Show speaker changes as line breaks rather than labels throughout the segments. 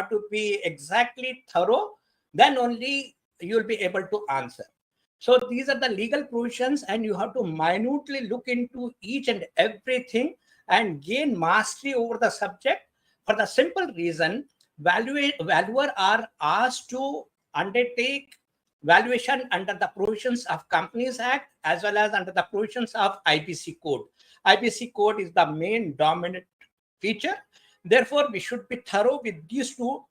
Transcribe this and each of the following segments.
have to be exactly thorough, then only you will be able to answer. So these are the legal provisions, and you have to minutely look into each and everything and gain mastery over the subject, for the simple reason valuer are asked to undertake valuation under the provisions of Companies Act as well as under the provisions of IBC code. IBC code is the main dominant feature. Therefore, we should be thorough with these two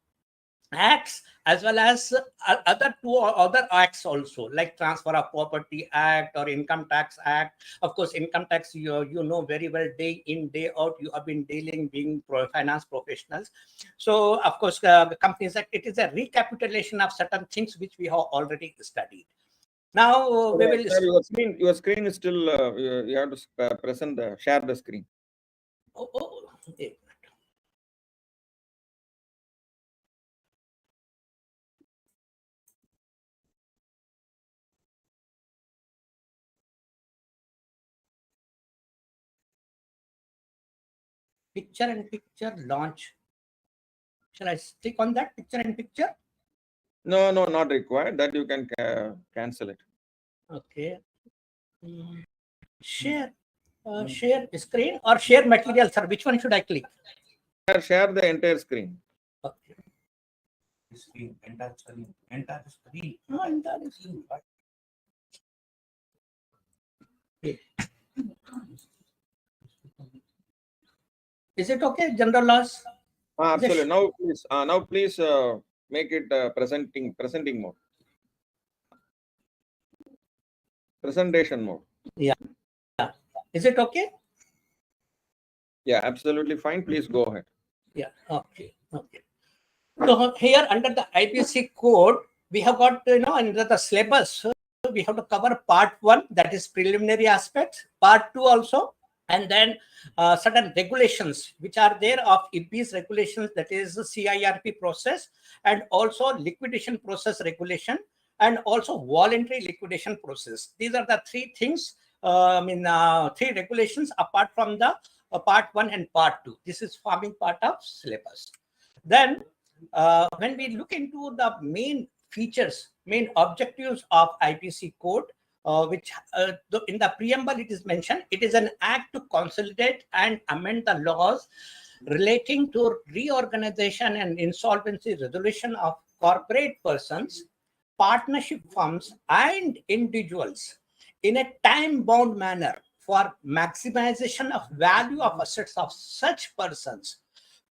acts as well as other acts also, like Transfer of Property Act or Income Tax Act. Of course, income tax, you know very well, day in, day out, you have been dealing, being finance professionals. So, of course, the Companies Act, it is a recapitulation of certain things which we have already studied. Now, we will...
Sir, your screen is still, you have to present share the screen.
Okay. Picture in picture launch. Shall I click on that picture in picture?
No, not required. That you can cancel it.
Okay. Share screen or share material, sir? Which one should I click?
Share the entire screen.
Okay.
Screen, entire screen.
No, entire screen. Okay. Is it okay? General laws.
Absolutely. Now please make it presenting mode. Presentation mode.
Yeah. Is it okay?
Yeah, absolutely fine. Please go ahead.
Yeah. Okay. So here under the IBC code, we have got, under the syllabus, we have to cover part 1, that is preliminary aspects, part 2 also, and then certain regulations which are there of IBBI's regulations, that is the CIRP process, and also liquidation process regulation, and also voluntary liquidation process. These are the 3 things, 3 regulations apart from the part 1 and part 2. This is forming part of syllabus. Then when we look into the main features, main objectives of IBC code, which in the preamble it is mentioned, it is an act to consolidate and amend the laws relating to reorganization and insolvency resolution of corporate persons, partnership firms, and individuals in a time-bound manner for maximization of value of assets of such persons,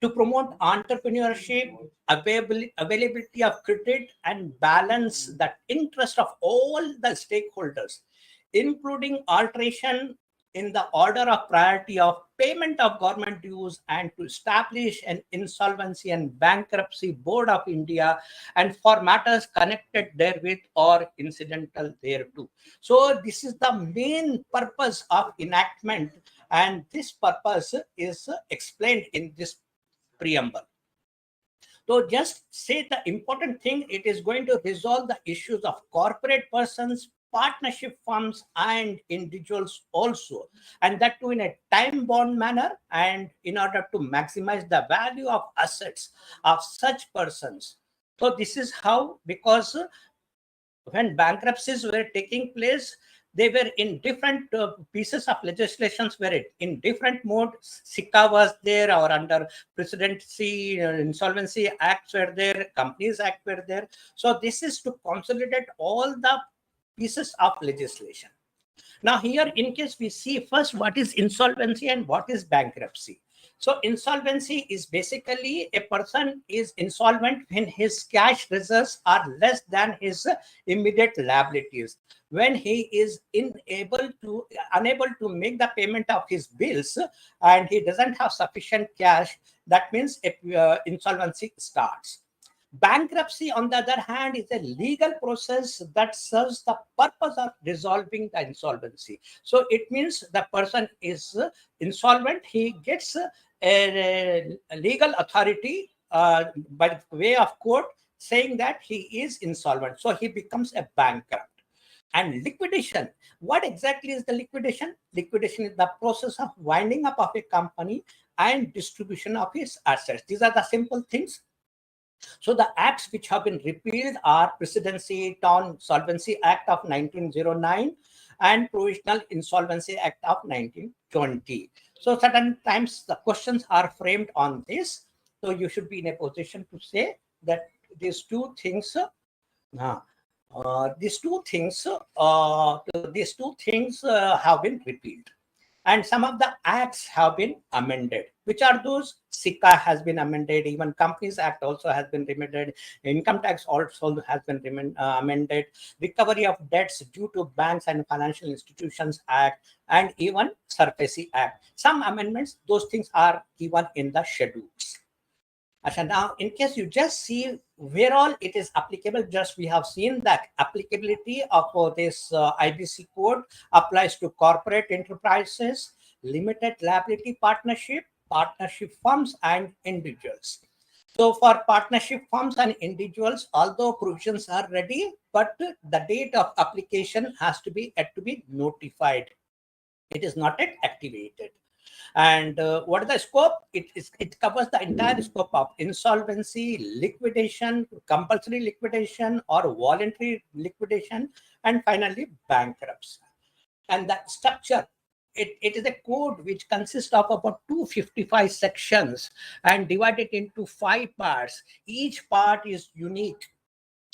to promote entrepreneurship, availability of credit, and balance the interest of all the stakeholders, including alteration in the order of priority of payment of government dues, and to establish an insolvency and bankruptcy board of India, and for matters connected therewith or incidental thereto. So this is the main purpose of enactment, and this purpose is explained in this preamble. So just say the important thing, it is going to resolve the issues of corporate persons, partnership firms, and individuals also, and that too in a time-bound manner, and in order to maximize the value of assets of such persons. So this is how, because when bankruptcies were taking place, they were in different pieces of legislations, were in different modes. SICA was there, or under Presidency Insolvency Acts were there, Companies Act were there. So this is to consolidate all the pieces of legislation. Now here, in case we see first what is insolvency and what is bankruptcy. So insolvency is basically a person is insolvent when his cash reserves are less than his immediate liabilities. When he is unable to make the payment of his bills and he doesn't have sufficient cash, that means insolvency starts. Bankruptcy, on the other hand, is a legal process that serves the purpose of resolving the insolvency. So it means the person is insolvent, he gets a legal authority by way of court saying that he is insolvent. So he becomes a bankrupt. And liquidation, what exactly is the liquidation? Liquidation is the process of winding up of a company and distribution of its assets. These are the simple things. So the acts which have been repealed are Presidency Town Solvency Act of 1909 and Provisional Insolvency Act of 1920. So certain times the questions are framed on this. So you should be in a position to say that these two things have been repealed, and some of the acts have been amended. Which are those? SICA has been amended, even Companies Act also has been amended, Income Tax also has been amended, Recovery of Debts Due to Banks and Financial Institutions Act, and even SURFACI Act. Some amendments, those things are given in the schedules. Now, in case you just see where all it is applicable, just we have seen that applicability of this IBC code applies to corporate enterprises, limited liability partnership, partnership firms, and individuals. So for partnership firms and individuals, although provisions are ready, but the date of application has to be notified. It is not yet activated. And what is the scope? It covers the entire scope of insolvency, liquidation, compulsory liquidation, or voluntary liquidation, and finally bankruptcy. And that structure, it is a code which consists of about 255 sections and divided into 5 parts. Each part is unique.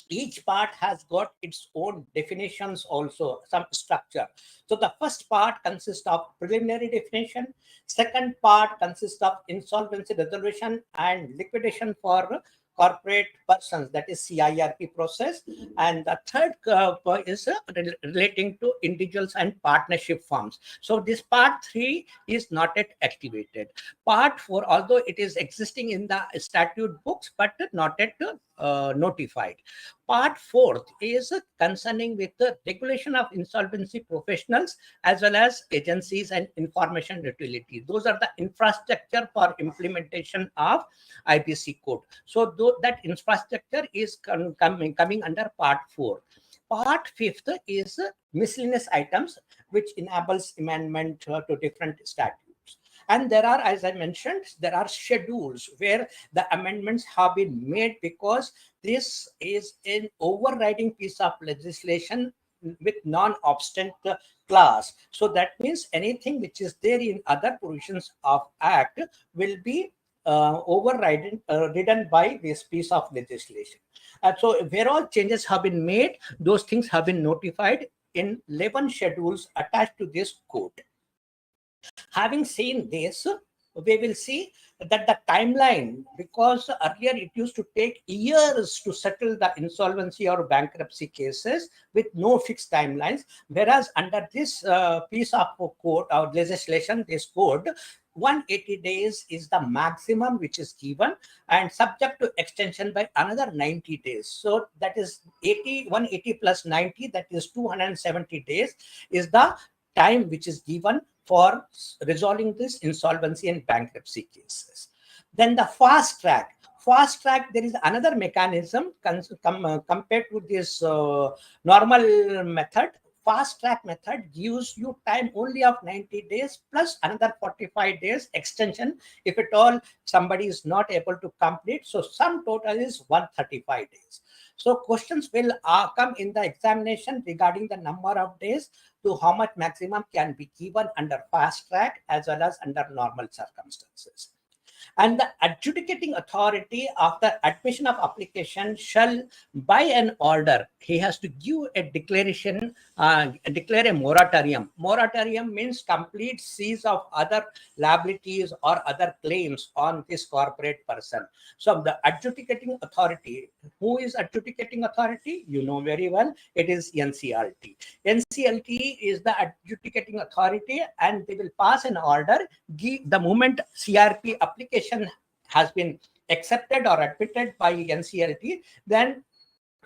Each part has got its own definitions, also some structure. So the first part consists of preliminary definition. Second part consists of insolvency resolution and liquidation for corporate persons, that is CIRP process. And the third is relating to individuals and partnership firms. So this part 3 is not yet activated. Part 4, although it is existing in the statute books, but not yet notified. Part 4 is concerning with the regulation of insolvency professionals as well as agencies and information utility. Those are the infrastructure for implementation of IBC code. So that infrastructure is coming under part 4. Part 5th is miscellaneous items, which enables amendment to different statutes. And there are, as I mentioned, there are schedules where the amendments have been made because this is an overriding piece of legislation with non-obstant clause. So that means anything which is there in other provisions of Act will be ridden by this piece of legislation. So where all changes have been made, those things have been notified in 11 schedules attached to this code. Having seen this, we will see that the timeline, because earlier it used to take years to settle the insolvency or bankruptcy cases with no fixed timelines, whereas under this piece of code or legislation, this code, 180 days is the maximum which is given, and subject to extension by another 90 days. So that is 180 plus 90, that is 270 days is the time which is given for resolving this insolvency and bankruptcy cases. Then the fast track, there is another mechanism compared to this normal method. Fast track method gives you time only of 90 days plus another 45 days extension if at all somebody is not able to complete. So sum total is 135 days. So questions will come in the examination regarding the number of days to how much maximum can be given under fast track as well as under normal circumstances. And the adjudicating authority, after admission of application, shall by an order, he has to give a declaration, declare a moratorium. Moratorium means complete cease of other liabilities or other claims on this corporate person. So the adjudicating authority, who is adjudicating authority? You know very well, it is NCLT. NCLT is the adjudicating authority, and they will pass an order the moment CRP application has been accepted or admitted by NCLT, then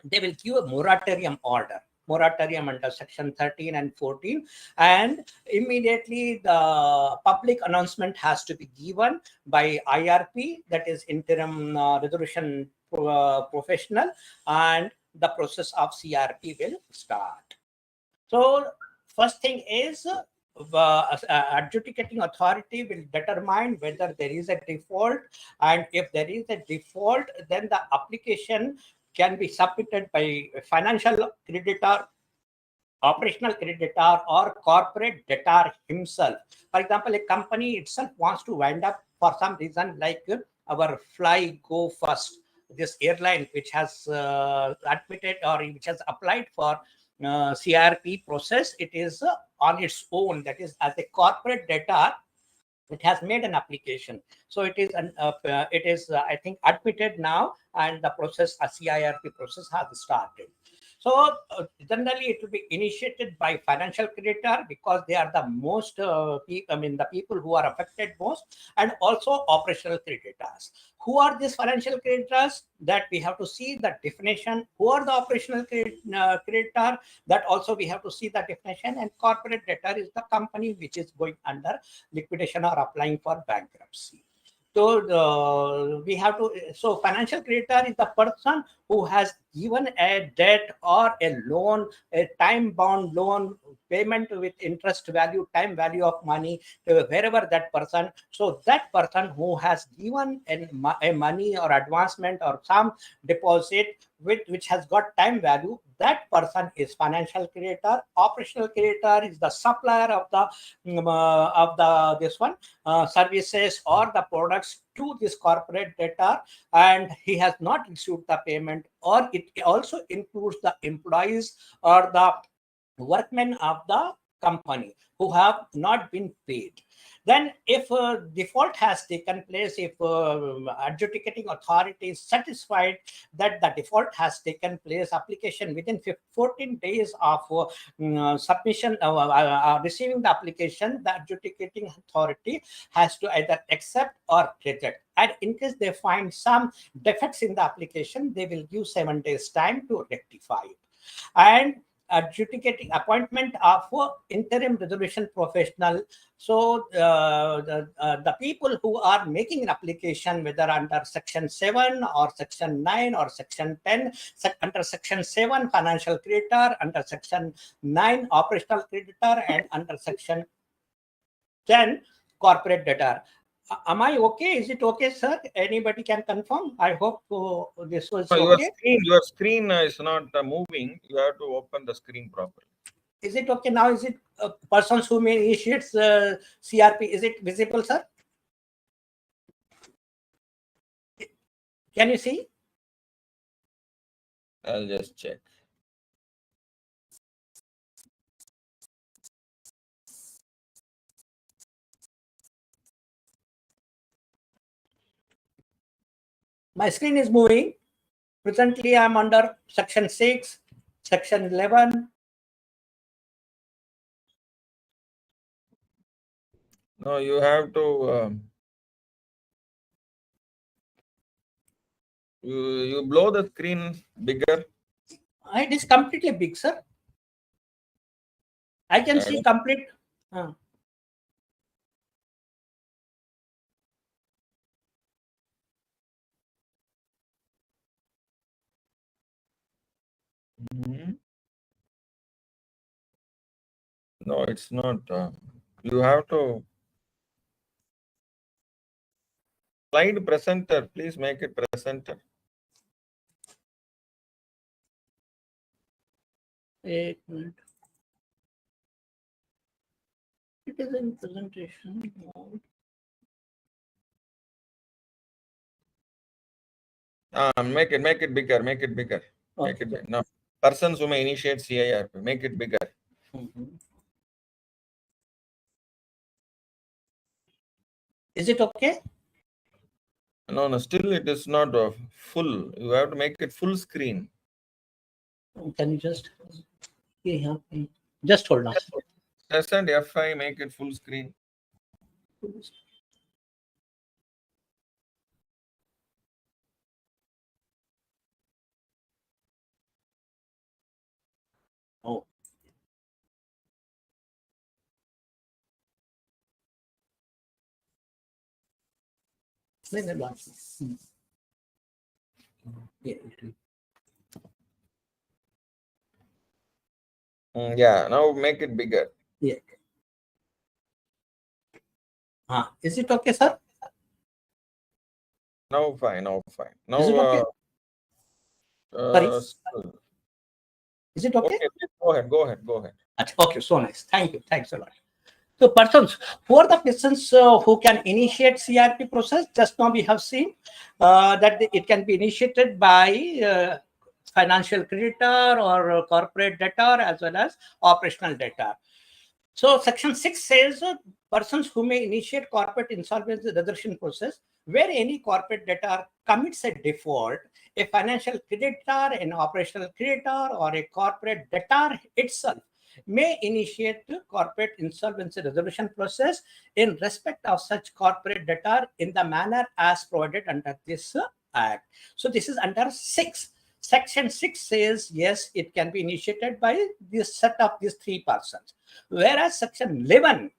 they will give a moratorium order. Moratorium under section 13 and 14, and immediately the public announcement has to be given by IRP, that is interim resolution professional, and the process of CRP will start. So first thing is adjudicating authority will determine whether there is a default, and if there is a default, then the application can be submitted by financial creditor, operational creditor, or corporate debtor himself. For example, a company itself wants to wind up for some reason, like our Fly Go First, this airline which has admitted or which has applied for CRP process. It is on its own, that is as a corporate debtor, it has made an application. So it is I think admitted now, and the process, a CIRP process has started. So generally it will be initiated by financial creditor, because they are the most the people who are affected most, and also operational creditors. Who are these financial creditors? That we have to see the definition. Who are the operational creditor? That also we have to see the definition. And corporate debtor is the company which is going under liquidation or applying for bankruptcy. So we have to. So financial creditor is the person who has given a debt or a loan, a time-bound loan, payment with interest value, time value of money, wherever that person. So that person who has given a money or advancement or some deposit which has got time value, that person is financial creditor. Operational creditor is the supplier of the services or the products to this corporate debtor, and he has not received the payment, or it also includes the employees or the workmen of the company who have not been paid. Then if default has taken place, if adjudicating authority is satisfied that the default has taken place, application within 14 days of submission, receiving the application, the adjudicating authority has to either accept or reject. And in case they find some defects in the application, they will give 7 days time to rectify it. And adjudicating appointment of interim resolution professional. So the people who are making an application, whether under section 7 or section 9 or section 10, under section 7 financial creditor, under section 9 operational creditor, and under section 10 corporate debtor. Am I okay? Is it okay, sir? Anybody can confirm? I hope this was okay.
Your screen is not moving. You have to open the screen properly.
Is it okay now? Is it persons who may initiate CRP? Is it visible, sir? Can you see?
I'll just check.
My screen is moving. Presently, I'm under section 6, section 11.
No, you have to. You blow the screen bigger.
It is completely big, sir. I can see complete.
No, it's not. You have to. Slide presenter. Please make it presenter.
8 minutes. It is in presentation mode.
Make it bigger. Make it bigger.
Okay.
Make it bigger. No, persons who may initiate CIRP. Make it bigger.
Is it okay?
No, still it is not full. You have to make it full screen.
Can you just just hold on?
Press and F5, make it full screen.
Oh.
Yeah, now make it bigger.
Yeah. Is it okay, sir?
Now fine, now fine. Now,
Is it okay? Sorry. Is it okay?
Okay, go ahead, go ahead, go ahead.
Okay, so nice. Thank you. Thanks a lot. So persons, who are the persons who can initiate CRP process? Just now we have seen that it can be initiated by financial creditor or corporate debtor as well as operational debtor. So section 6 says persons who may initiate corporate insolvency resolution process where any corporate debtor commits a default, a financial creditor, an operational creditor, or a corporate debtor itself may initiate the corporate insolvency resolution process in respect of such corporate debtor in the manner as provided under this act. So this is under 6. Section 6 says, yes, it can be initiated by this set of these 3 persons. Whereas section 11,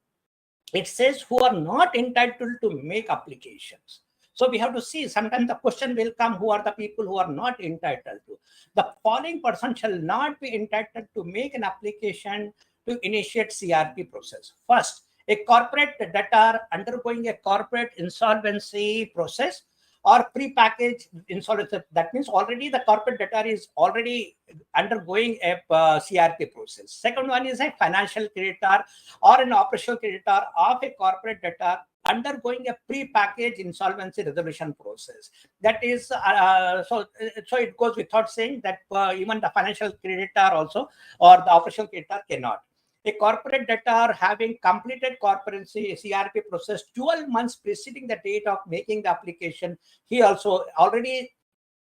it says who are not entitled to make applications. So we have to see, sometimes the question will come, who are the people who are not entitled to? The following person shall not be entitled to make an application to initiate CRP process. First, a corporate debtor undergoing a corporate insolvency process or pre-packaged insolvency. That means already the corporate debtor is already undergoing a CRP process. Second one is a financial creditor or an operational creditor of a corporate debtor undergoing a pre-packaged insolvency resolution process. That is, so it goes without saying that even the financial creditor also or the operational creditor cannot. A corporate debtor having completed corporate CRP process 12 months preceding the date of making the application, he also already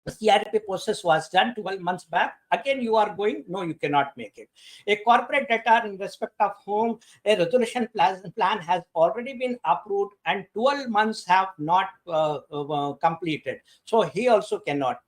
the CRP process was done 12 months back. Again, you are going, no, you cannot make it. A corporate debtor in respect of whom a resolution plan has already been approved and 12 months have not completed. So he also cannot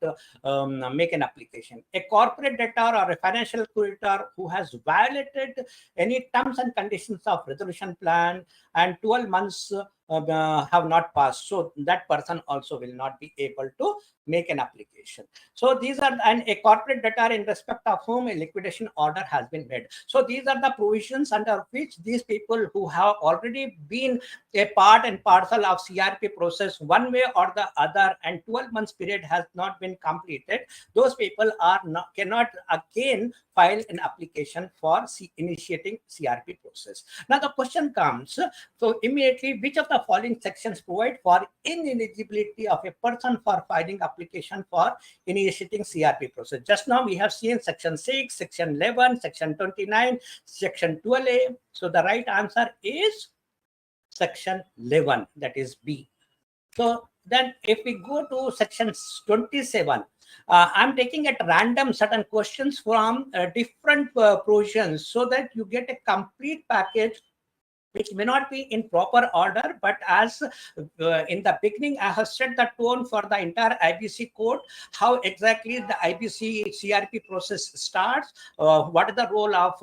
make an application. A corporate debtor or a financial creditor who has violated any terms and conditions of resolution plan and 12 months have not passed. So that person also will not be able to make an application. So these are, and a corporate debtor in respect of whom a liquidation order has been made. So these are the provisions under which these people who have already been a part and parcel of CRP process one way or the other and 12 months period has not been completed, those people are not, cannot again file an application for initiating CRP process. Now the question comes, so immediately, which of the following sections provide for ineligibility of a person for filing application for initiating CRP process? Just now we have seen section 6, section 11, section 29, section 12A. So the right answer is section 11, that is B. So then if we go to section 27, I'm taking at random certain questions from different provisions so that you get a complete package which may not be in proper order, but as in the beginning, I have set the tone for the entire IBC code, how exactly the IBC CRP process starts, what is the role of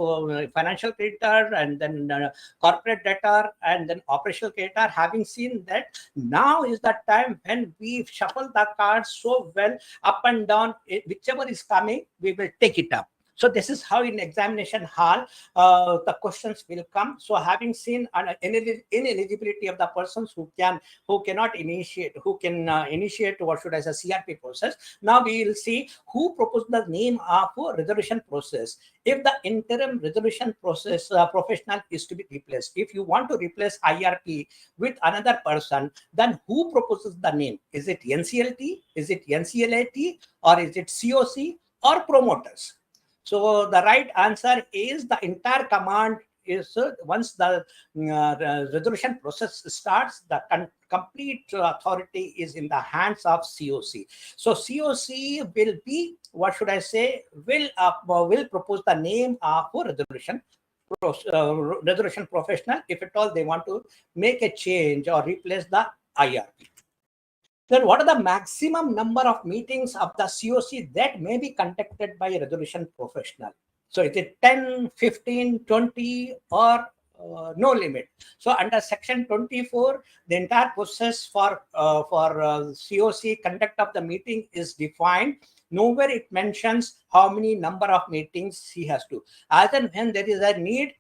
financial creditor and then corporate debtor and then operational creditor. Having seen that, now is the time when we shuffle the cards so well up and down, whichever is coming, we will take it up. So this is how in examination hall the questions will come. So having seen ineligibility of the persons who cannot initiate, who can initiate, what should I say, CRP process. Now we will see who proposed the name of resolution process. If the interim resolution process professional is to be replaced, if you want to replace IRP with another person, then who proposes the name? Is it NCLT? Is it NCLAT? Or is it COC or promoters? So the right answer is the entire command is once the resolution process starts, the complete authority is in the hands of COC. So COC will be, what should I say, will propose the name of resolution professional if at all they want to make a change or replace the IRP. Then what are the maximum number of meetings of the COC that may be conducted by a resolution professional? So is it 10, 15, 20 or no limit? So under section 24, the entire process for COC conduct of the meeting is defined. Nowhere it mentions how many number of meetings he has to. As and when there is a need,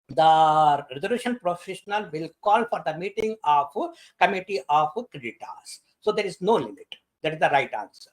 the resolution professional will call for the meeting of committee of creditors. So there is no limit. That is the right answer.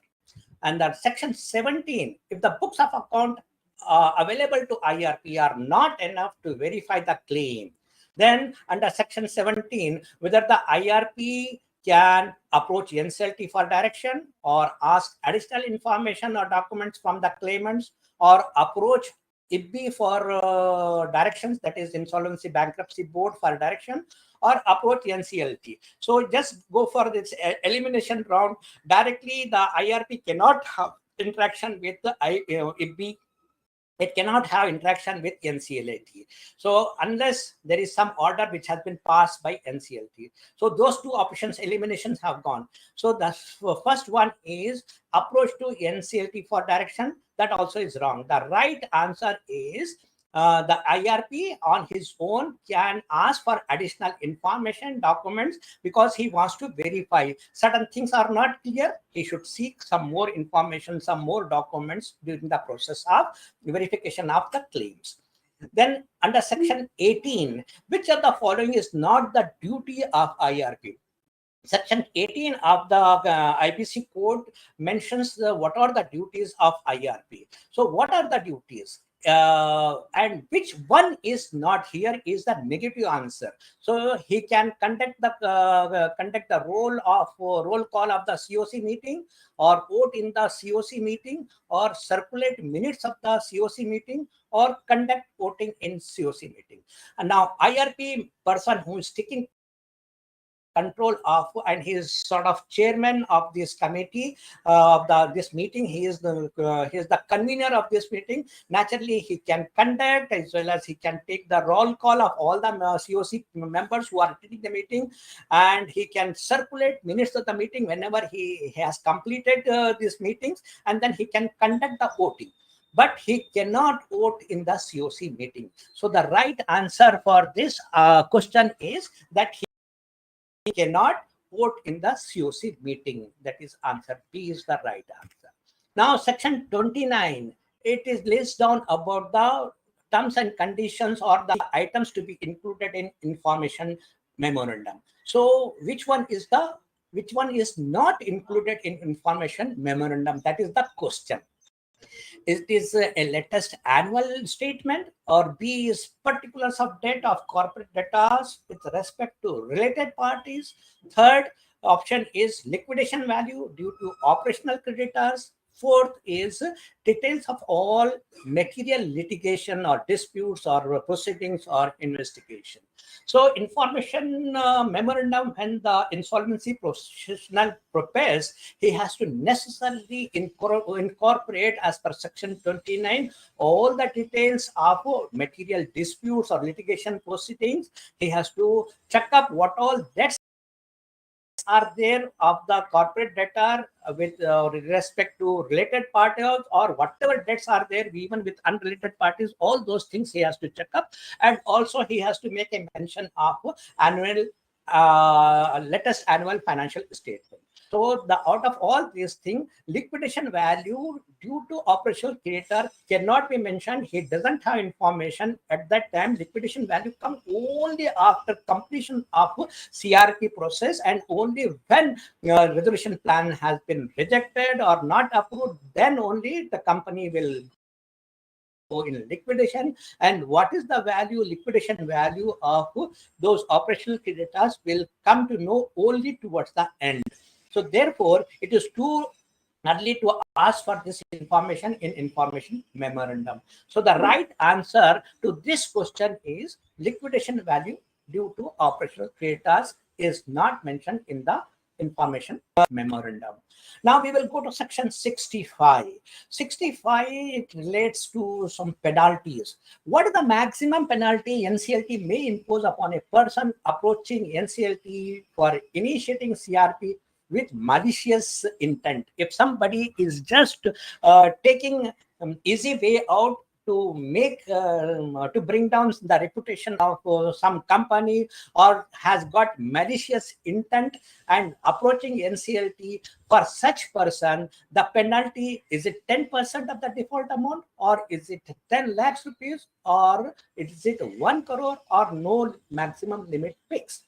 And that section 17, if the books of account available to IRP are not enough to verify the claim, then under section 17, whether the IRP can approach NCLT for direction or ask additional information or documents from the claimants, or approach IBBI for directions, that is Insolvency Bankruptcy Board for direction, or approach NCLT. So just go for this elimination round. Directly, the IRP cannot have interaction with the IBBI. It cannot have interaction with NCLT. So unless there is some order which has been passed by NCLT. So those two options, eliminations have gone. So the first one is approach to NCLT for direction. That also is wrong. The right answer is the IRP on his own can ask for additional information, documents, because he wants to verify certain things are not clear. He should seek some more information, some more documents during the process of verification of the claims. Then under section 18, which of the following is not the duty of IRP? Section 18 of the IBC code mentions what are the duties of IRP. So what are the duties? And which one is not here is the negative answer. So he can conduct the roll call of the COC meeting, or vote in the COC meeting, or circulate minutes of the COC meeting, or conduct voting in COC meeting. And now IRP person who is taking control of, and he is sort of chairman of this committee of this meeting. He is the convener of this meeting. Naturally, he can conduct as well as he can take the roll call of all the COC members who are attending the meeting, and he can circulate minutes of the meeting whenever he has completed these meetings, and then he can conduct the voting. But he cannot vote in the COC meeting. So the right answer for this question is that he cannot vote in the COC meeting. That is answer B is the right answer. Now section 29, it is lists down about the terms and conditions or the items to be included in information memorandum. So which one is not included in information memorandum? That is the question. It is a latest annual statement, or B is particulars of debt of corporate debtors with respect to related parties. Third option is liquidation value due to operational creditors. Fourth is details of all material litigation or disputes or proceedings or investigation. So information memorandum, when the insolvency professional prepares, he has to necessarily incorporate, as per section 29, all the details of material disputes or litigation proceedings. He has to check up what all debts are there of the corporate debtor with respect to related parties, or whatever debts are there even with unrelated parties. All those things he has to check up, and also he has to make a mention of annual latest annual financial statement. So out of all these things, liquidation value due to operational creditor cannot be mentioned. He doesn't have information at that time. Liquidation value comes only after completion of CRP process, and only when resolution plan has been rejected or not approved, then only the company will go in liquidation. And what is the value, liquidation value of those operational creditors, will come to know only towards the end. So therefore, it is too early to ask for this information in information memorandum. So the right answer to this question is liquidation value due to operational creditors is not mentioned in the information memorandum. Now we will go to section 65. 65, it relates to some penalties. What is the maximum penalty NCLT may impose upon a person approaching NCLT for initiating CRP with malicious intent? If somebody is just taking easy way out to make to bring down the reputation of some company, or has got malicious intent and approaching NCLT, for such person, the penalty, is it 10% of the default amount, or is it 10 lakhs rupees, or is it 1 crore, or no maximum limit fixed?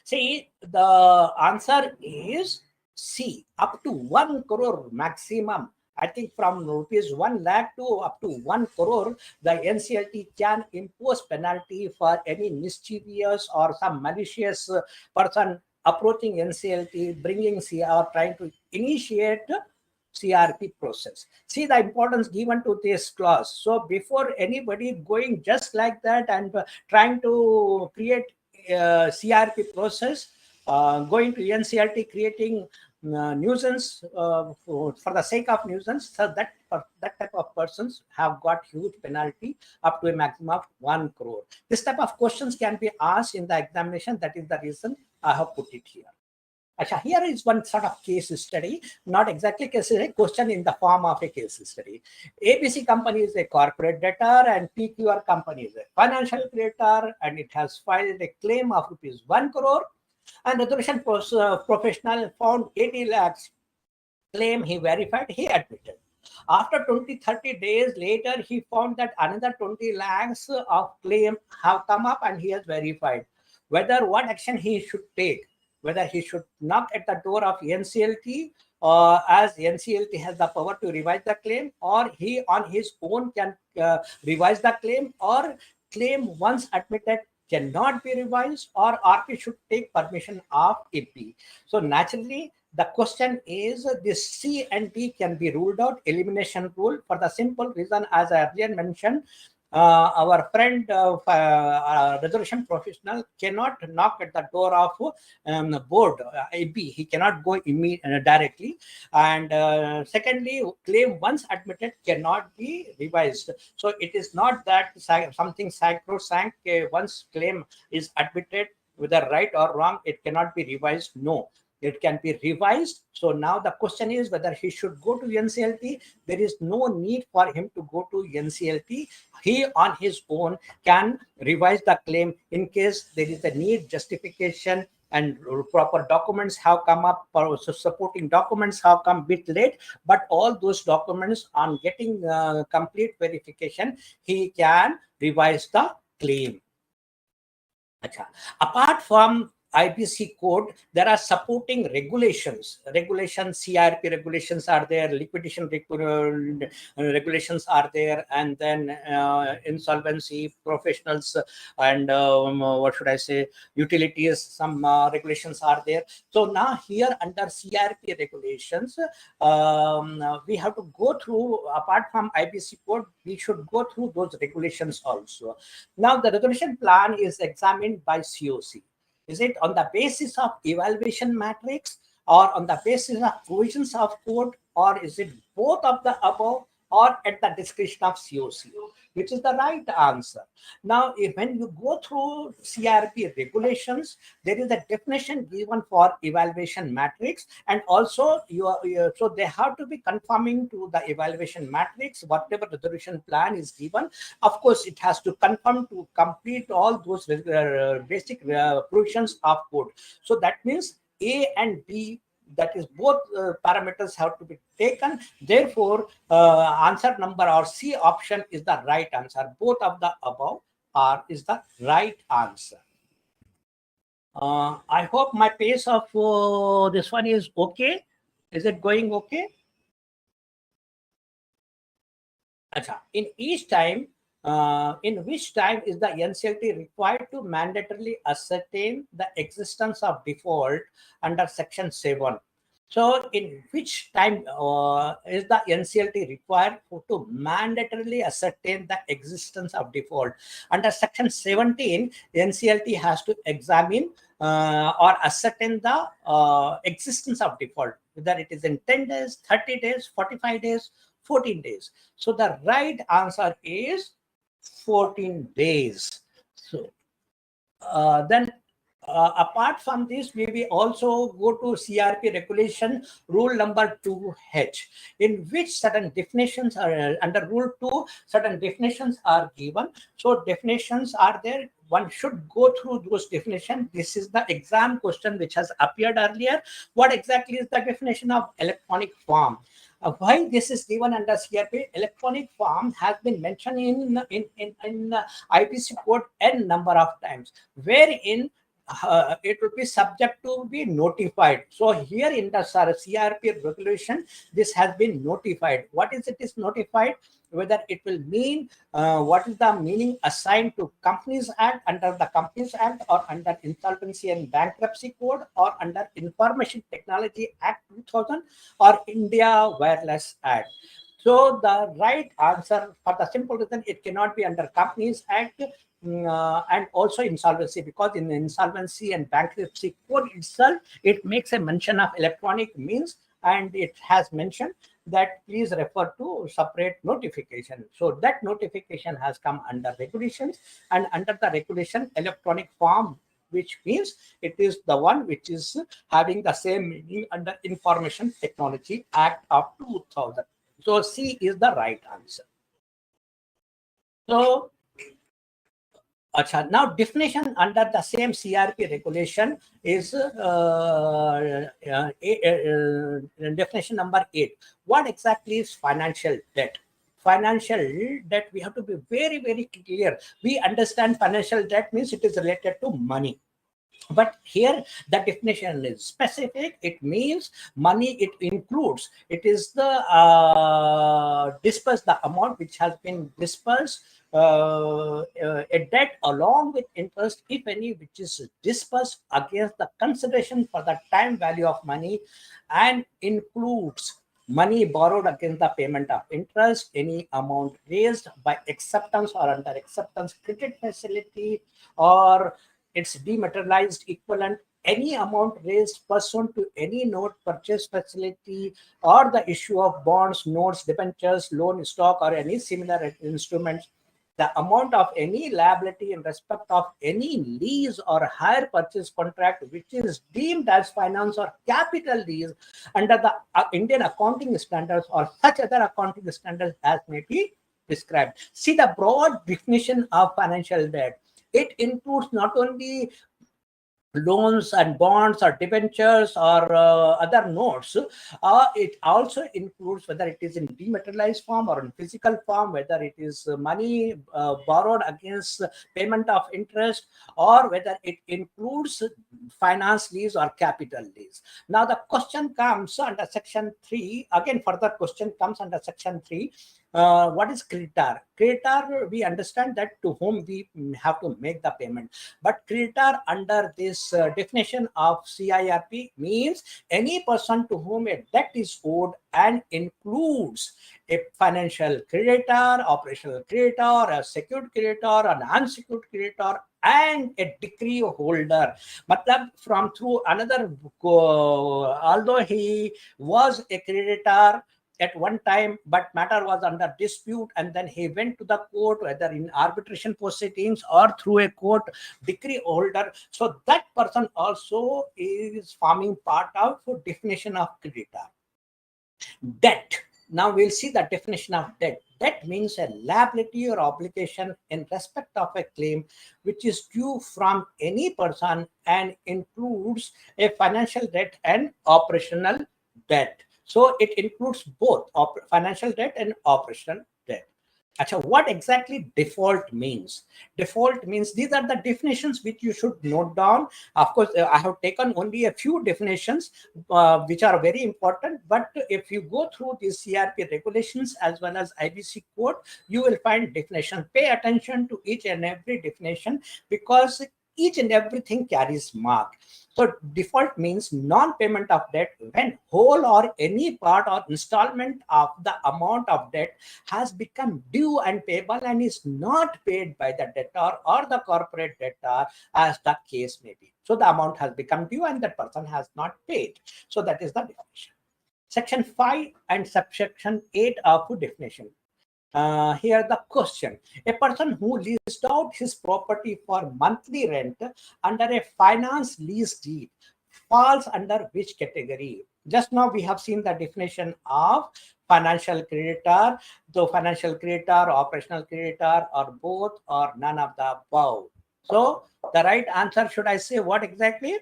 See, the answer is C, up to 1 crore maximum. I think from rupees 1 lakh to up to 1 crore, the NCLT can impose penalty for any mischievous or some malicious person approaching NCLT, bringing CR, trying to initiate CRP process. See the importance given to this clause. So before anybody going just like that and trying to create CRP process, going to NCLT, creating nuisance for the sake of nuisance, so that type of persons have got huge penalty up to a maximum of 1 crore. This type of questions can be asked in the examination. That is the reason I have put it here. Achha, here is one sort of case study, not exactly case study, question in the form of a case study. ABC company is a corporate debtor and PQR company is a financial creditor, and it has filed a claim of rupees 1 crore, and resolution professional found 80 lakhs claim. He verified, he admitted. After 20-30 days later, he found that another 20 lakhs of claim have come up, and he has verified whether what action he should take, whether he should knock at the door of NCLT, as NCLT has the power to revise the claim, or he on his own can revise the claim, or claim once admitted cannot be revised, or RP should take permission of AP. So naturally, the question is this C and D can be ruled out, elimination rule, for the simple reason, as I earlier mentioned, our friend resolution professional cannot knock at the door of board AB. He cannot go directly. And secondly, claim once admitted cannot be revised. So it is not that something sacrosanct. Once claim is admitted, whether right or wrong, it cannot be revised. No, it can be revised. So now the question is whether he should go to NCLT. There is no need for him to go to NCLT. He on his own can revise the claim in case there is a need, justification, and proper documents have come up, or supporting documents have come a bit late, but all those documents, on getting complete verification, he can revise the claim. Achha. Apart from IBC code, there are supporting regulations. CRP regulations are there, liquidation regulations are there, and then insolvency professionals and what should I say, utilities, some regulations are there. So now here under CRP regulations, we have to go through, apart from IBC code, we should go through those regulations also. Now the resolution plan is examined by COC. Is it on the basis of evaluation matrix, or on the basis of provisions of code, or is it both of the above, or at the discretion of COC? Which is the right answer. Now, when you go through CRP regulations, there is a definition given for evaluation matrix, and also so they have to be conforming to the evaluation matrix. Whatever resolution plan is given, of course, it has to conform to complete all those basic provisions of code. So that means A and B, that is both parameters have to be taken. Therefore, answer number or C option is the right answer. Both of the above is the right answer. I hope my pace of this one is okay. Is it going okay? Achha. In each time, in which time is the NCLT required to mandatorily ascertain the existence of default under Section 7? So in which time is the NCLT required to mandatorily ascertain the existence of default? Under Section 17, NCLT has to examine or ascertain the existence of default, whether it is in 10 days, 30 days, 45 days, 14 days. So the right answer is 14 days. So then apart from this, we will also go to CRP regulation rule number 2H, in which certain definitions are under rule 2, certain definitions are given. So definitions are there. One should go through those definitions. This is the exam question which has appeared earlier. What exactly is the definition of electronic form? Why this is given under CRP? Electronic form has been mentioned in IPC code n number of times, wherein it will be subject to be notified. So here in the CRP regulation, this has been notified. What is it is notified? Whether it will mean what is the meaning assigned to Companies Act, under the Companies Act, or under Insolvency and Bankruptcy Code, or under Information Technology Act 2000, or India Wireless Act. So the right answer, for the simple reason, it cannot be under Companies Act and also insolvency, because in the Insolvency and Bankruptcy Code itself, it makes a mention of electronic means, and it has mentioned that please refer to separate notification. So that notification has come under regulations, and under the regulation, electronic form, which means it is the one which is having the same meaning under Information Technology Act of 2000. So C is the right answer. So now definition under the same CRP regulation is definition number 8. What exactly is financial debt? Financial debt, we have to be very, very clear. We understand financial debt means it is related to money. But here the definition is specific. It means money, it includes, it is the dispersed, the amount which has been dispersed, a debt along with interest, if any, which is dispersed against the consideration for the time value of money, and includes money borrowed against the payment of interest, any amount raised by acceptance or under acceptance credit facility, or its dematerialized equivalent, any amount raised pursuant to any note purchase facility, or the issue of bonds, notes, debentures, loan stock, or any similar instruments, the amount of any liability in respect of any lease or hire purchase contract which is deemed as finance or capital lease under the Indian accounting standards or such other accounting standards as may be described. See the broad definition of financial debt. It includes not only loans and bonds or debentures or other notes. It also includes whether it is in dematerialized form or in physical form, whether it is money borrowed against payment of interest, or whether it includes finance lease or capital lease. Now the question comes under section 3. Again, further question comes under section 3. What is creditor? Creditor, we understand that to whom we have to make the payment. But creditor under this definition of CIRP means any person to whom a debt is owed and includes a financial creditor, operational creditor, a secured creditor, an unsecured creditor, and a decree holder. Matlab, from through another, although he was a creditor at one time, but matter was under dispute, and then he went to the court, whether in arbitration proceedings or through a court decree holder. So that person also is forming part of definition of creditor. Debt. Now we'll see the definition of debt. Debt means a liability or obligation in respect of a claim which is due from any person and includes a financial debt and operational debt. So it includes both financial debt and operational debt. Achha, what exactly default means? Default means these are the definitions which you should note down. Of course, I have taken only a few definitions which are very important. But if you go through these CRP regulations as well as IBC code, you will find definition. Pay attention to each and every definition because each and everything carries mark. So default means non-payment of debt when whole or any part or installment of the amount of debt has become due and payable and is not paid by the debtor or the corporate debtor, as the case may be. So the amount has become due and that person has not paid. So that is the definition. Section 5 and subsection 8 of definition. Here the question: a person who leased out his property for monthly rent under a finance lease deed falls under which category? Just now we have seen the definition of financial creditor. So financial creditor, operational creditor, or both, or none of the above. So the right answer, should I say what exactly?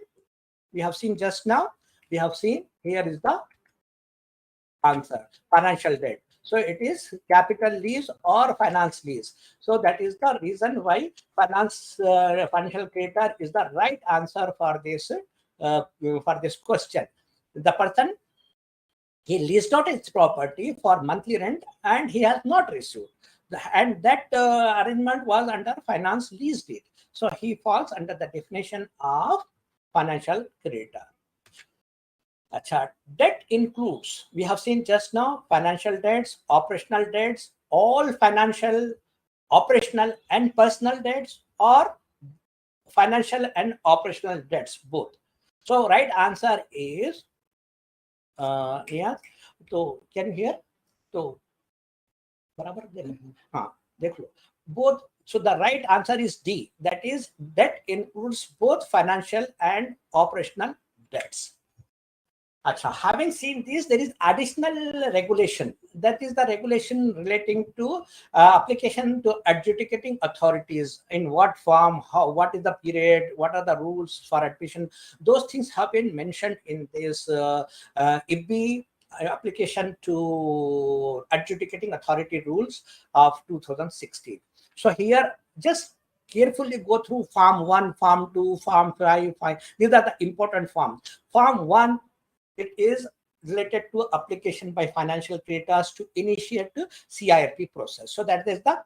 We have seen just now. We have seen, here is the answer: financial debt. So it is capital lease or finance lease. So that is the reason why financial creditor is the right answer for this question. The person, he leased out his property for monthly rent and he has not received. And that arrangement was under finance lease deed. So he falls under the definition of financial creditor. Achha, debt includes, we have seen just now, financial debts, operational debts, all financial, operational and personal debts, or financial and operational debts, both. So right answer is, yeah, so can you hear? So, both. So the right answer is D. That is, debt includes both financial and operational debts. Achha, having seen this, there is additional regulation. That is the regulation relating to application to adjudicating authorities. In what form, how, what is the period, what are the rules for admission. Those things have been mentioned in this IBBI application to adjudicating authority rules of 2016. So here, just carefully go through Form 1, Form 2, Form 5. These are the important forms. Form 1, it is related to application by financial creditors to initiate the CIRP process. So that is the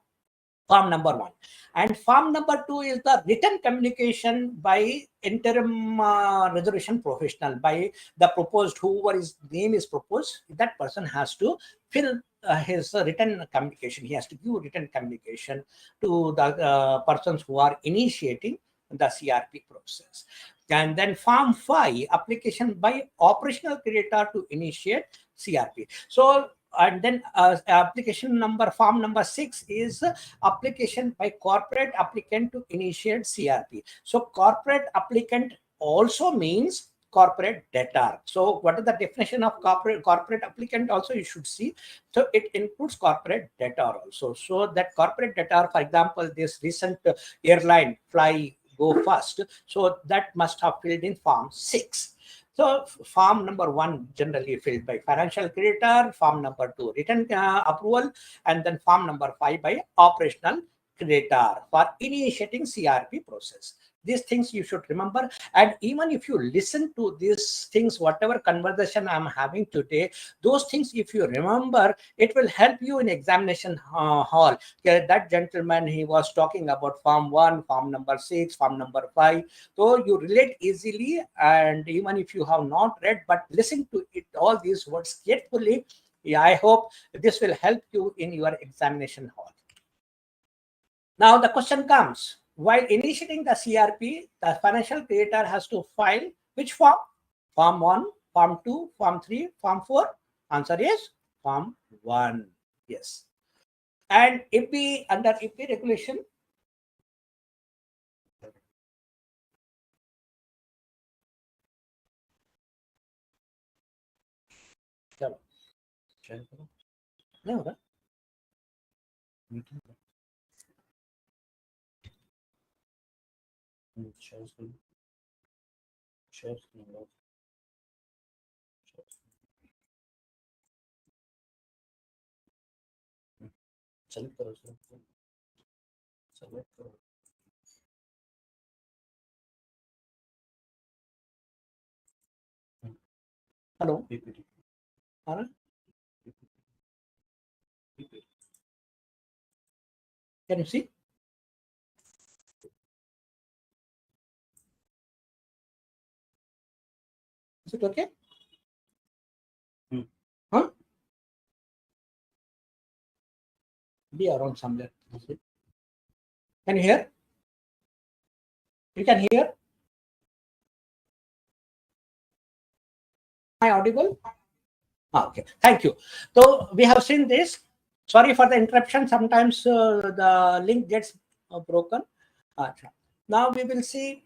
form number 1. And form number 2 is the written communication by interim resolution professional, by the proposed, whoever his name is proposed, that person has to fill his written communication. He has to give written communication to the persons who are initiating the CRP process. And then Form 5, application by operational creditor to initiate CRP. So, and then application number, form number 6 is application by corporate applicant to initiate CRP. So corporate applicant also means corporate debtor. So what is the definition of corporate applicant also you should see. So it includes corporate debtor also. So that corporate debtor, for example, this recent airline Fly Go First, so that must have filled in Form 6. So form number 1 generally filled by financial creditor, form number 2 written approval, and then form number 5 by operational creditor for initiating CRP process. These things you should remember. And even if you listen to these things, whatever conversation I'm having today, those things, if you remember, it will help you in examination hall. That gentleman, he was talking about Form 1, Form number 6, Form number 5. So you relate easily. And even if you have not read, but listen to it, all these words carefully, yeah, I hope this will help you in your examination hall. Now the question comes, while initiating the CRP, the financial creditor has to file which form? Form 1, Form 2, Form 3, Form 4? Answer is Form 1. Yes. And IBBI, under IBBI regulation, नहीं होगा
select करो select करो
hello
PPT
आ रहा है?
PPT
Can you see? Is it okay? Huh? Be around somewhere. Can you hear? You can hear? Am I audible? Okay, thank you. So we have seen this. Sorry for the interruption. Sometimes the link gets broken. Now we will see.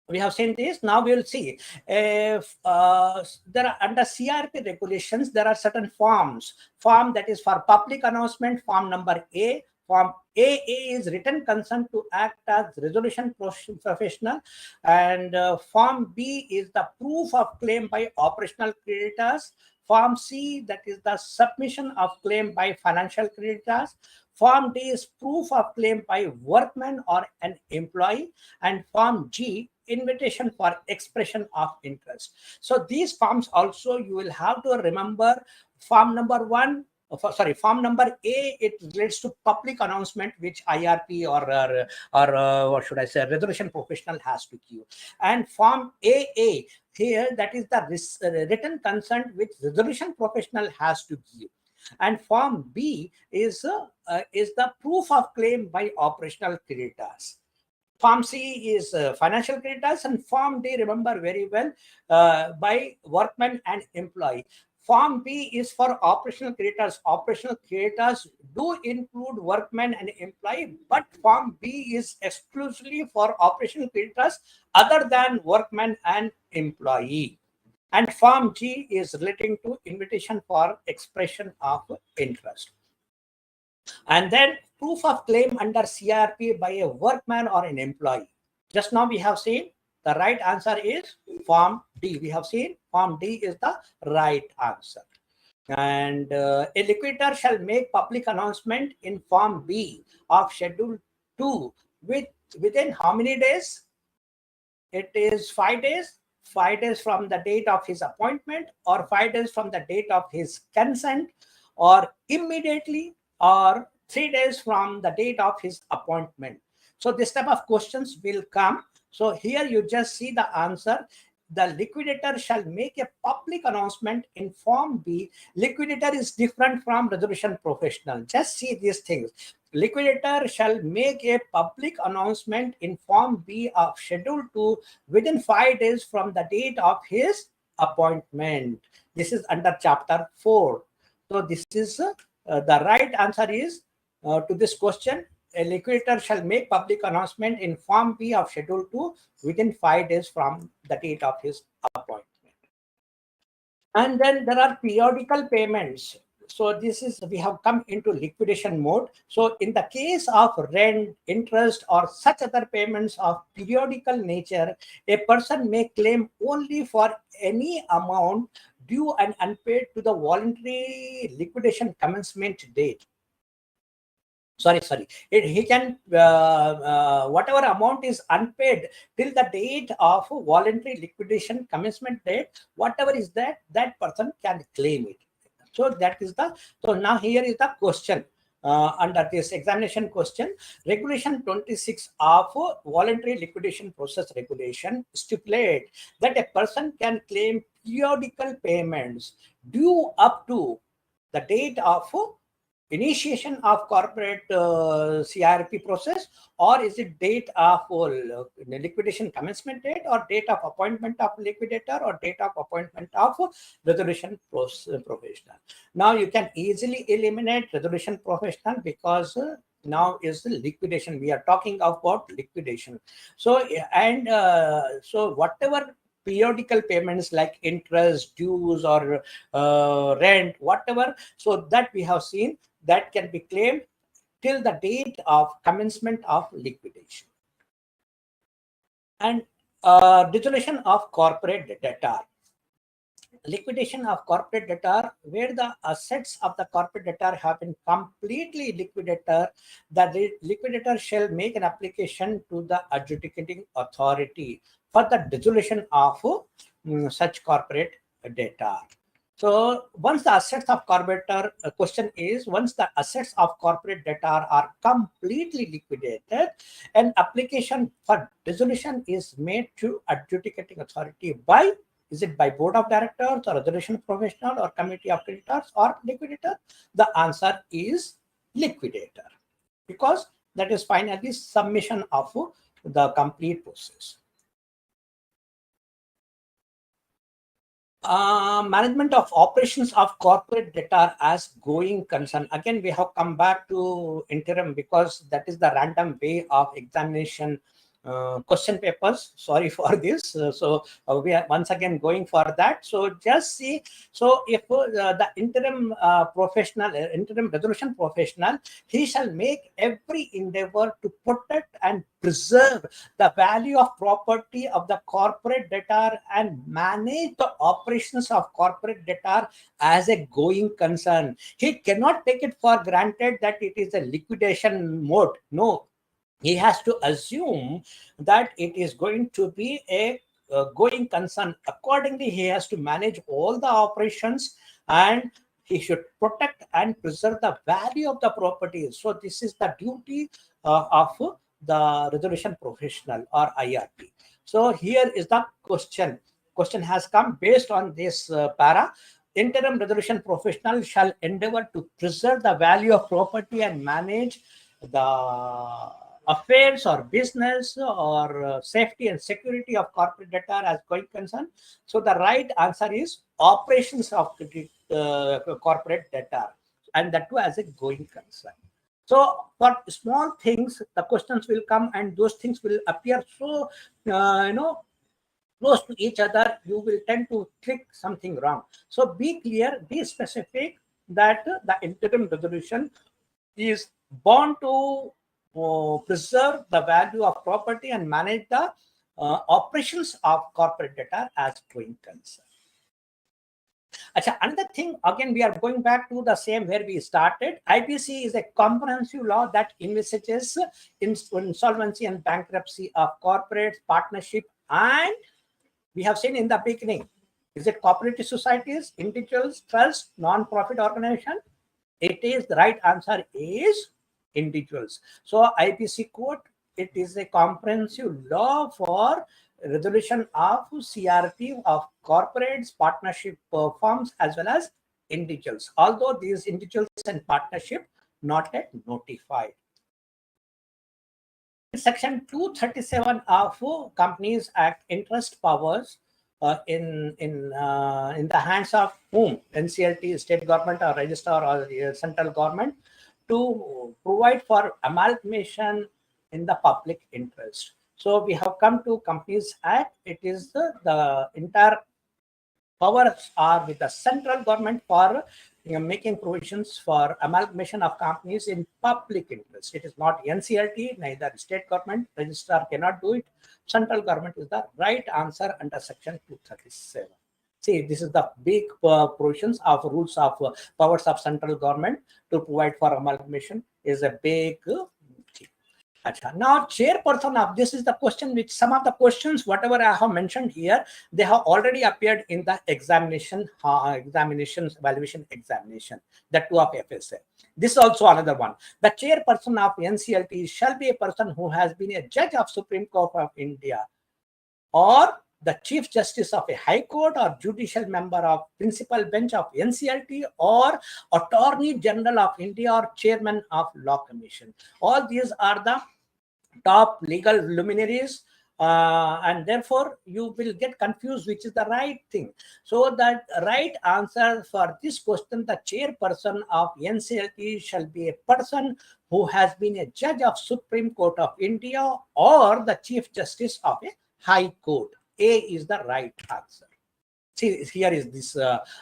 We have seen this. Now we will see if there are under CRP regulations, there are certain forms. Form that is for public announcement, form number A. Form AA is written consent to act as resolution professional, and form B is the proof of claim by operational creditors. Form C, that is the submission of claim by financial creditors. Form D is proof of claim by workman or an employee, and Form G, invitation for expression of interest. So these forms also you will have to remember. Form number one, form number A, it relates to public announcement, which IRP or what should I say, resolution professional has to give. And Form AA, here that is the written consent which resolution professional has to give. And Form B is the proof of claim by operational creditors. Form C is financial creditors, and Form D, remember very well, by workman and employee. Form B is for operational creditors. Operational creditors do include workmen and employee, but Form B is exclusively for operational creditors other than workmen and employee. And Form G is relating to invitation for expression of interest. And then proof of claim under CRP by a workman or an employee. Just now we have seen the right answer is Form D. We have seen Form D is the right answer. And a liquidator shall make public announcement in Form B of Schedule 2 within how many days? It is 5 days. 5 days from the date of his appointment, or 5 days from the date of his consent, or immediately, or 3 days from the date of his appointment. So this type of questions will come. So here you just see the answer. The liquidator shall make a public announcement in Form B. Liquidator is different from resolution professional. Just see these things. Liquidator shall make a public announcement in Form B of Schedule 2 within 5 days from the date of his appointment. This is under Chapter 4. So this is the right answer is to this question. A liquidator shall make public announcement in Form B of Schedule 2 within 5 days from the date of his appointment. And then there are periodical payments. So this is, we have come into liquidation mode. So in the case of rent, interest, or such other payments of periodical nature, a person may claim only for any amount due and unpaid to the voluntary liquidation commencement date. He can whatever amount is unpaid till the date of voluntary liquidation commencement date, whatever is that person can claim it. So that is the, so now here is the question under this examination question. Regulation 26 of voluntary liquidation process regulation stipulate that a person can claim periodical payments due up to the date of initiation of corporate CRP process, or is it date of liquidation commencement date, or date of appointment of liquidator, or date of appointment of resolution professional. Now you can easily eliminate resolution professional because now is the liquidation. We are talking about liquidation. So and so whatever periodical payments like interest, dues, or rent, whatever, so that we have seen that can be claimed till the date of commencement of liquidation. And dissolution of corporate debtor. Liquidation of corporate debtor, where the assets of the corporate debtor have been completely liquidated, the liquidator shall make an application to the adjudicating authority for the dissolution of such corporate debtor. So once the assets of corporate question is, once the assets of corporate debtor are completely liquidated, an application for dissolution is made to adjudicating authority by, is it by board of directors or resolution professional or committee of creditors or liquidator? The answer is liquidator, because that is finally submission of the complete process. Management of operations of corporate debtor as going concern. Again, we have come back to interim because that is the random way of examination question papers. Sorry for this. So we are once again going for that. So just see. So if the interim professional, interim resolution professional, he shall make every endeavor to protect and preserve the value of property of the corporate debtor and manage the operations of corporate debtor as a going concern. He cannot take it for granted that it is a liquidation mode. No, he has to assume that it is going to be a going concern. Accordingly, he has to manage all the operations and he should protect and preserve the value of the property. So this is the duty of the resolution professional or IRP. So here is the question. Question has come based on this para. Interim resolution professional shall endeavor to preserve the value of property and manage the affairs or business or safety and security of corporate debtor as going concern. So the right answer is operations of corporate debtor, and that too as a going concern. So for small things, the questions will come and those things will appear so, close to each other, you will tend to click something wrong. So be clear, be specific that the interim resolution is bound to preserve the value of property and manage the operations of corporate debtor as going concern. Another thing, again, we are going back to the same where we started. IBC is a comprehensive law that envisages insolvency and bankruptcy of corporate partnership, and we have seen in the beginning, is it cooperative societies, individuals, trust, non-profit organization? It is the right answer is individuals. So IBC code, it is a comprehensive law for resolution of CRP of corporates, partnership firms as well as individuals. Although these individuals and partnership not yet notified. Section 237 of Companies Act, interest powers in the hands of whom? NCLT, state government or registrar or central government, to provide for amalgamation in the public interest. So we have come to Companies Act. It is the entire powers are with the central government for making provisions for amalgamation of companies in public interest. It is not NCLT, neither state government, registrar cannot do it. Central government is the right answer under section 237. See, this is the big provisions of rules of powers of central government to provide for amalgamation is a big thing. Now, chairperson of this is the question which some of the questions, whatever I have mentioned here, they have already appeared in the evaluation examination, that too of FSA. This is also another one. The chairperson of NCLT shall be a person who has been a judge of Supreme Court of India, or the Chief Justice of a High Court, or judicial member of principal bench of NCLT, or Attorney General of India, or chairman of Law Commission. All these are the top legal luminaries, and therefore you will get confused which is the right thing. So that right answer for this question, the chairperson of NCLT shall be a person who has been a judge of Supreme Court of India or the Chief Justice of a High Court. A is the right answer. See, here is this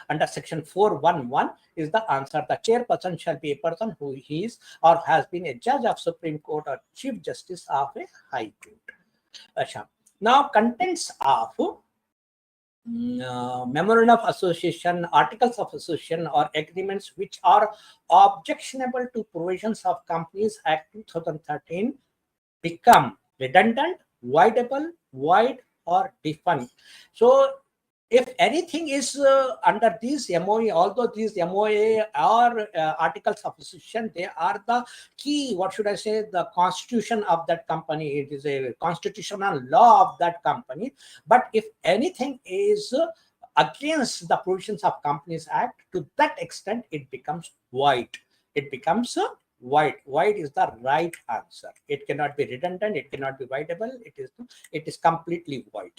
under section 411 is the answer. The chairperson shall be a person who is or has been a judge of Supreme Court or Chief Justice of a High Court. Now, contents of memorandum of association, articles of association, or agreements which are objectionable to provisions of Companies Act 2013 become redundant, voidable, void, or defunct. So if anything is under these MOA, although these MOA are articles of association, they are the key, what should I say, the constitution of that company. It is a constitutional law of that company. But if anything is against the provisions of Companies Act, to that extent, it becomes void. It becomes void. Void is the right answer. It cannot be redundant. It cannot be voidable. It is completely void.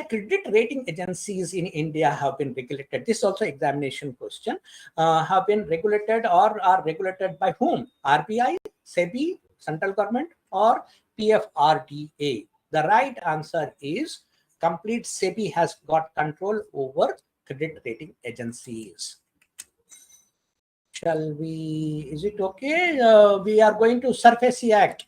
Credit rating agencies in India have been regulated. This is also examination question. Have been regulated or are regulated by whom? RBI, SEBI, central government, or PFRDA? The right answer is complete SEBI has got control over credit rating agencies. Shall we, is it okay? We are going to SURFACE Act.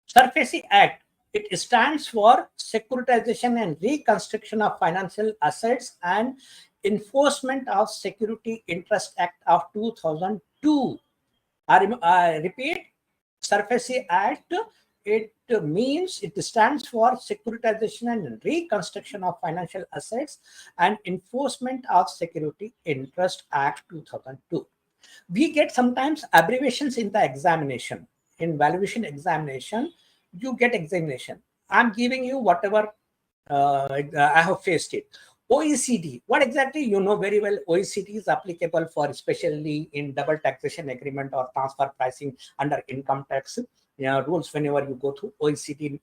SURFACE Act, it stands for Securitization and Reconstruction of Financial Assets and Enforcement of Security Interest Act of 2002. I repeat, SURFACE Act, it means, it stands for Securitization and Reconstruction of Financial Assets and Enforcement of Security Interest Act 2002. We get sometimes abbreviations in the examination. In valuation examination, you get examination. I'm giving you whatever I have faced it. OECD, what exactly? You know very well, OECD is applicable for especially in double taxation agreement or transfer pricing under income tax rules. Whenever you go through OECD,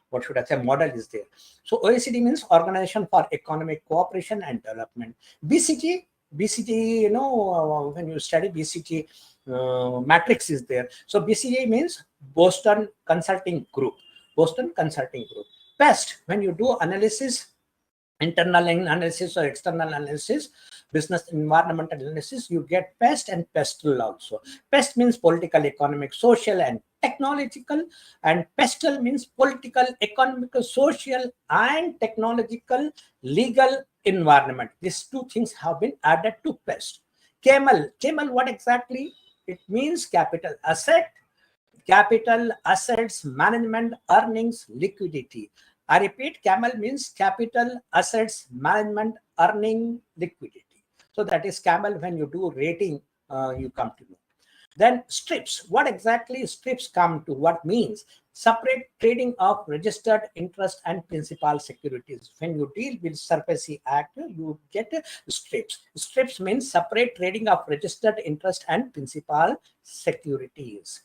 what should I say, model is there. So OECD means Organization for Economic Cooperation and Development. BCG, you know, when you study BCG, matrix is there. So BCG means Boston Consulting Group. Boston Consulting Group. PEST, when you do analysis, internal analysis or external analysis, business environmental analysis, you get PEST and PESTL also. PEST means political, economic, social, and technological, and PESTL means political, economical, social, and technological, legal environment. These two things have been added to PEST. CAMEL, what exactly? It means capital asset, capital assets, management, earnings, liquidity. I repeat, CAMEL means capital assets, management, earning, liquidity. So that is CAMEL. When you do rating, you come to know. Then STRIPS, what exactly STRIPS come to? What means? Separate trading of registered interest and principal securities. When you deal with SURFACE Act, you get STRIPS. STRIPS means separate trading of registered interest and principal securities.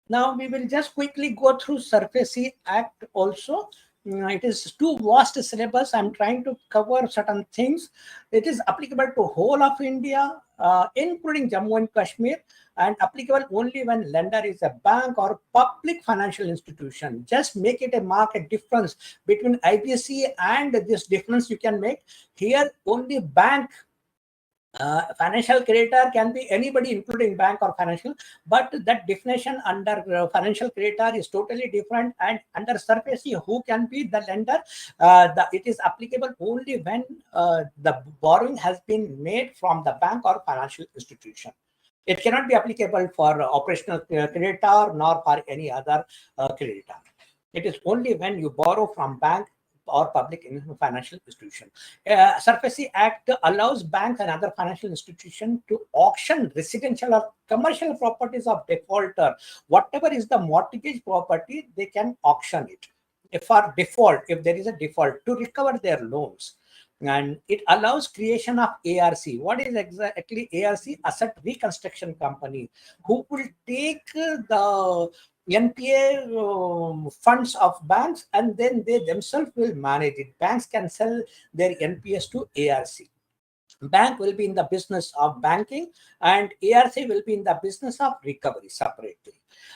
Now we will just quickly go through SURFACE Act also. It is too vast syllabus. I'm trying to cover certain things. It is applicable to whole of India, including Jammu and Kashmir, and applicable only when lender is a bank or public financial institution. Just make it a market difference between IBC and this difference you can make. Here only bank. Financial creditor can be anybody, including bank or financial, but that definition under financial creditor is totally different. And under SURFACE, who can be the lender? It is applicable only when the borrowing has been made from the bank or financial institution. It cannot be applicable for operational creditor nor for any other creditor. It is only when you borrow from bank or public financial institution. SURFACE Act allows banks and other financial institutions to auction residential or commercial properties of defaulter. Whatever is the mortgage property, they can auction it. If there is a default, to recover their loans. And it allows creation of ARC. What is exactly ARC? Asset Reconstruction Company, who will take the NPA funds of banks and then they themselves will manage it. Banks can sell their NPS to ARC. Bank will be in the business of banking and ARC will be in the business of recovery separately.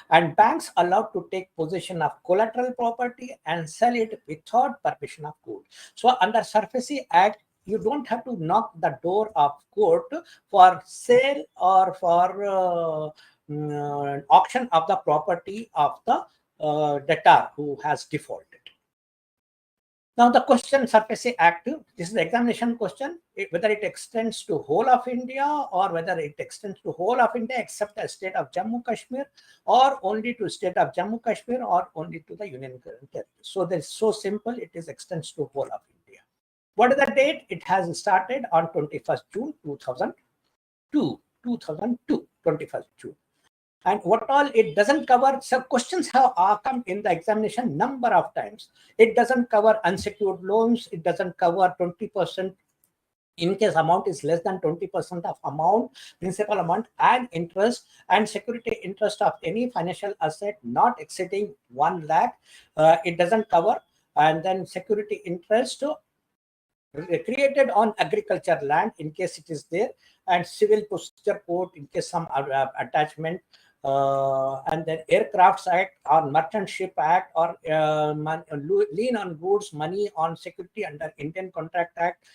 And banks allowed to take possession of collateral property and sell it without permission of court. So under SURFACE Act, you don't have to knock the door of court for sale or for auction of the property of the debtor who has defaulted. Now the question, SURFACE Act, this is the examination question, whether it extends to whole of India or whether it extends to whole of India except the state of Jammu Kashmir, or only to state of Jammu Kashmir, or only to the Union Territory. So that's so simple, it is extends to whole of India. What is the date? It has started on 21st June 2002, 21st June. And what all it doesn't cover, so questions have come in the examination number of times. It doesn't cover unsecured loans. It doesn't cover 20% in case amount is less than 20% of amount, principal amount and interest, and security interest of any financial asset not exceeding 1 lakh, it doesn't cover. And then security interest created on agriculture land in case it is there, and civil procedure code in case some attachment, and then Aircrafts Act or Merchant Ship Act, or lien on goods, money on security under Indian Contract Act,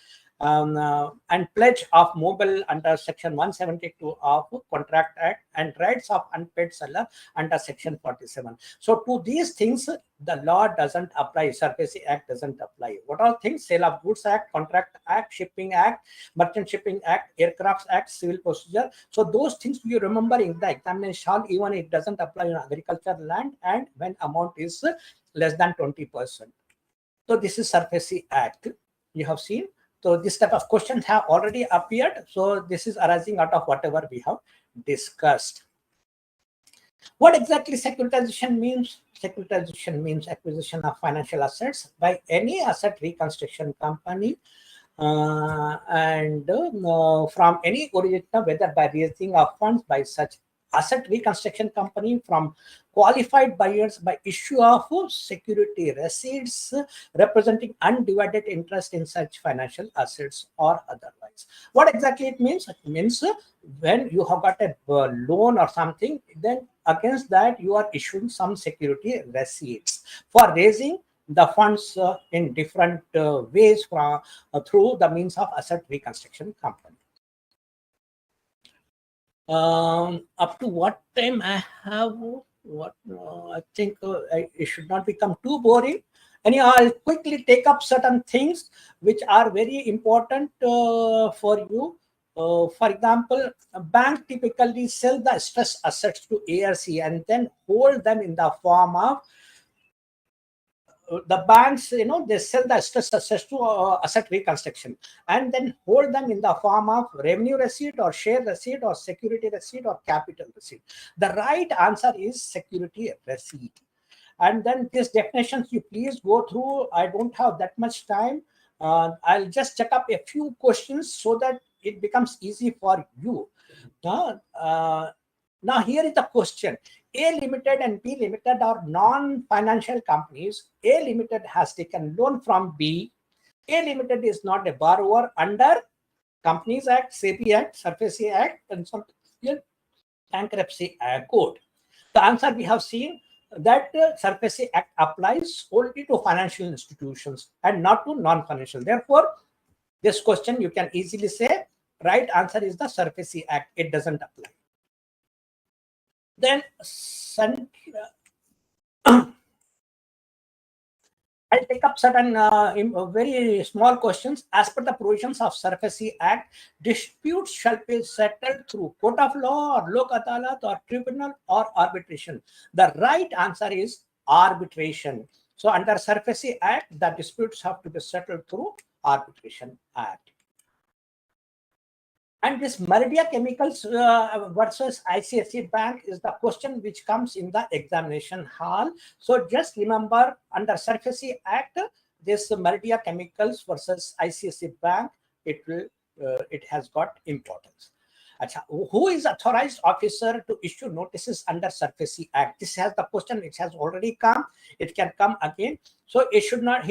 and pledge of mobile under section 172 of Contract Act, and rights of unpaid seller under section 47. So to these things the law doesn't apply, SARFAESI Act doesn't apply. What are things? Sale of Goods Act, Contract Act, Shipping Act, Merchant Shipping Act, Aircrafts Act, Civil Procedure. So those things you remember in the examination hall, even it doesn't apply on agriculture land and when amount is less than 20%. So this is SARFAESI Act you have seen. So this type of questions have already appeared. So this is arising out of whatever we have discussed. What exactly securitization means? Securitization means acquisition of financial assets by any asset reconstruction company and from any originator, whether by raising of funds by such asset reconstruction company from qualified buyers by issue of security receipts representing undivided interest in such financial assets or otherwise. What exactly it means? It means when you have got a loan or something, then against that you are issuing some security receipts for raising the funds in different ways from through the means of asset reconstruction company. Up to what time I have? What I think it should not become too boring. Anyhow, I'll quickly take up certain things which are very important for you. For example, a bank typically sell the stress assets to ARC and then hold them in the form of the banks, they sell the stress assets to asset reconstruction and then hold them in the form of revenue receipt or share receipt or security receipt or capital receipt. The right answer is security receipt. And then these definitions you please go through. I don't have that much time. I'll just check up a few questions so that it becomes easy for you. Now here is the question. A Limited and B Limited are non-financial companies. A Limited has taken loan from B. A Limited is not a borrower under Companies Act, SEBI Act, SARFAESI Act, and some Bankruptcy Code. The answer we have seen that SARFAESI Act applies only to financial institutions and not to non-financial. Therefore, this question you can easily say right answer is the SARFAESI Act. It doesn't apply. Then I'll take up certain very small questions. As per the provisions of SARFAESI Act, disputes shall be settled through court of law or lok adalat or tribunal or arbitration. The right answer is arbitration. So under SARFAESI Act, the disputes have to be settled through Arbitration Act. And this Meridia Chemicals versus ICICI Bank is the question which comes in the examination hall. So just remember under SARFAESI Act, this Meridia Chemicals versus ICICI Bank, it has got importance. Who is authorized officer to issue notices under SARFAESI Act? This has the question which has already come. It can come again. So he should not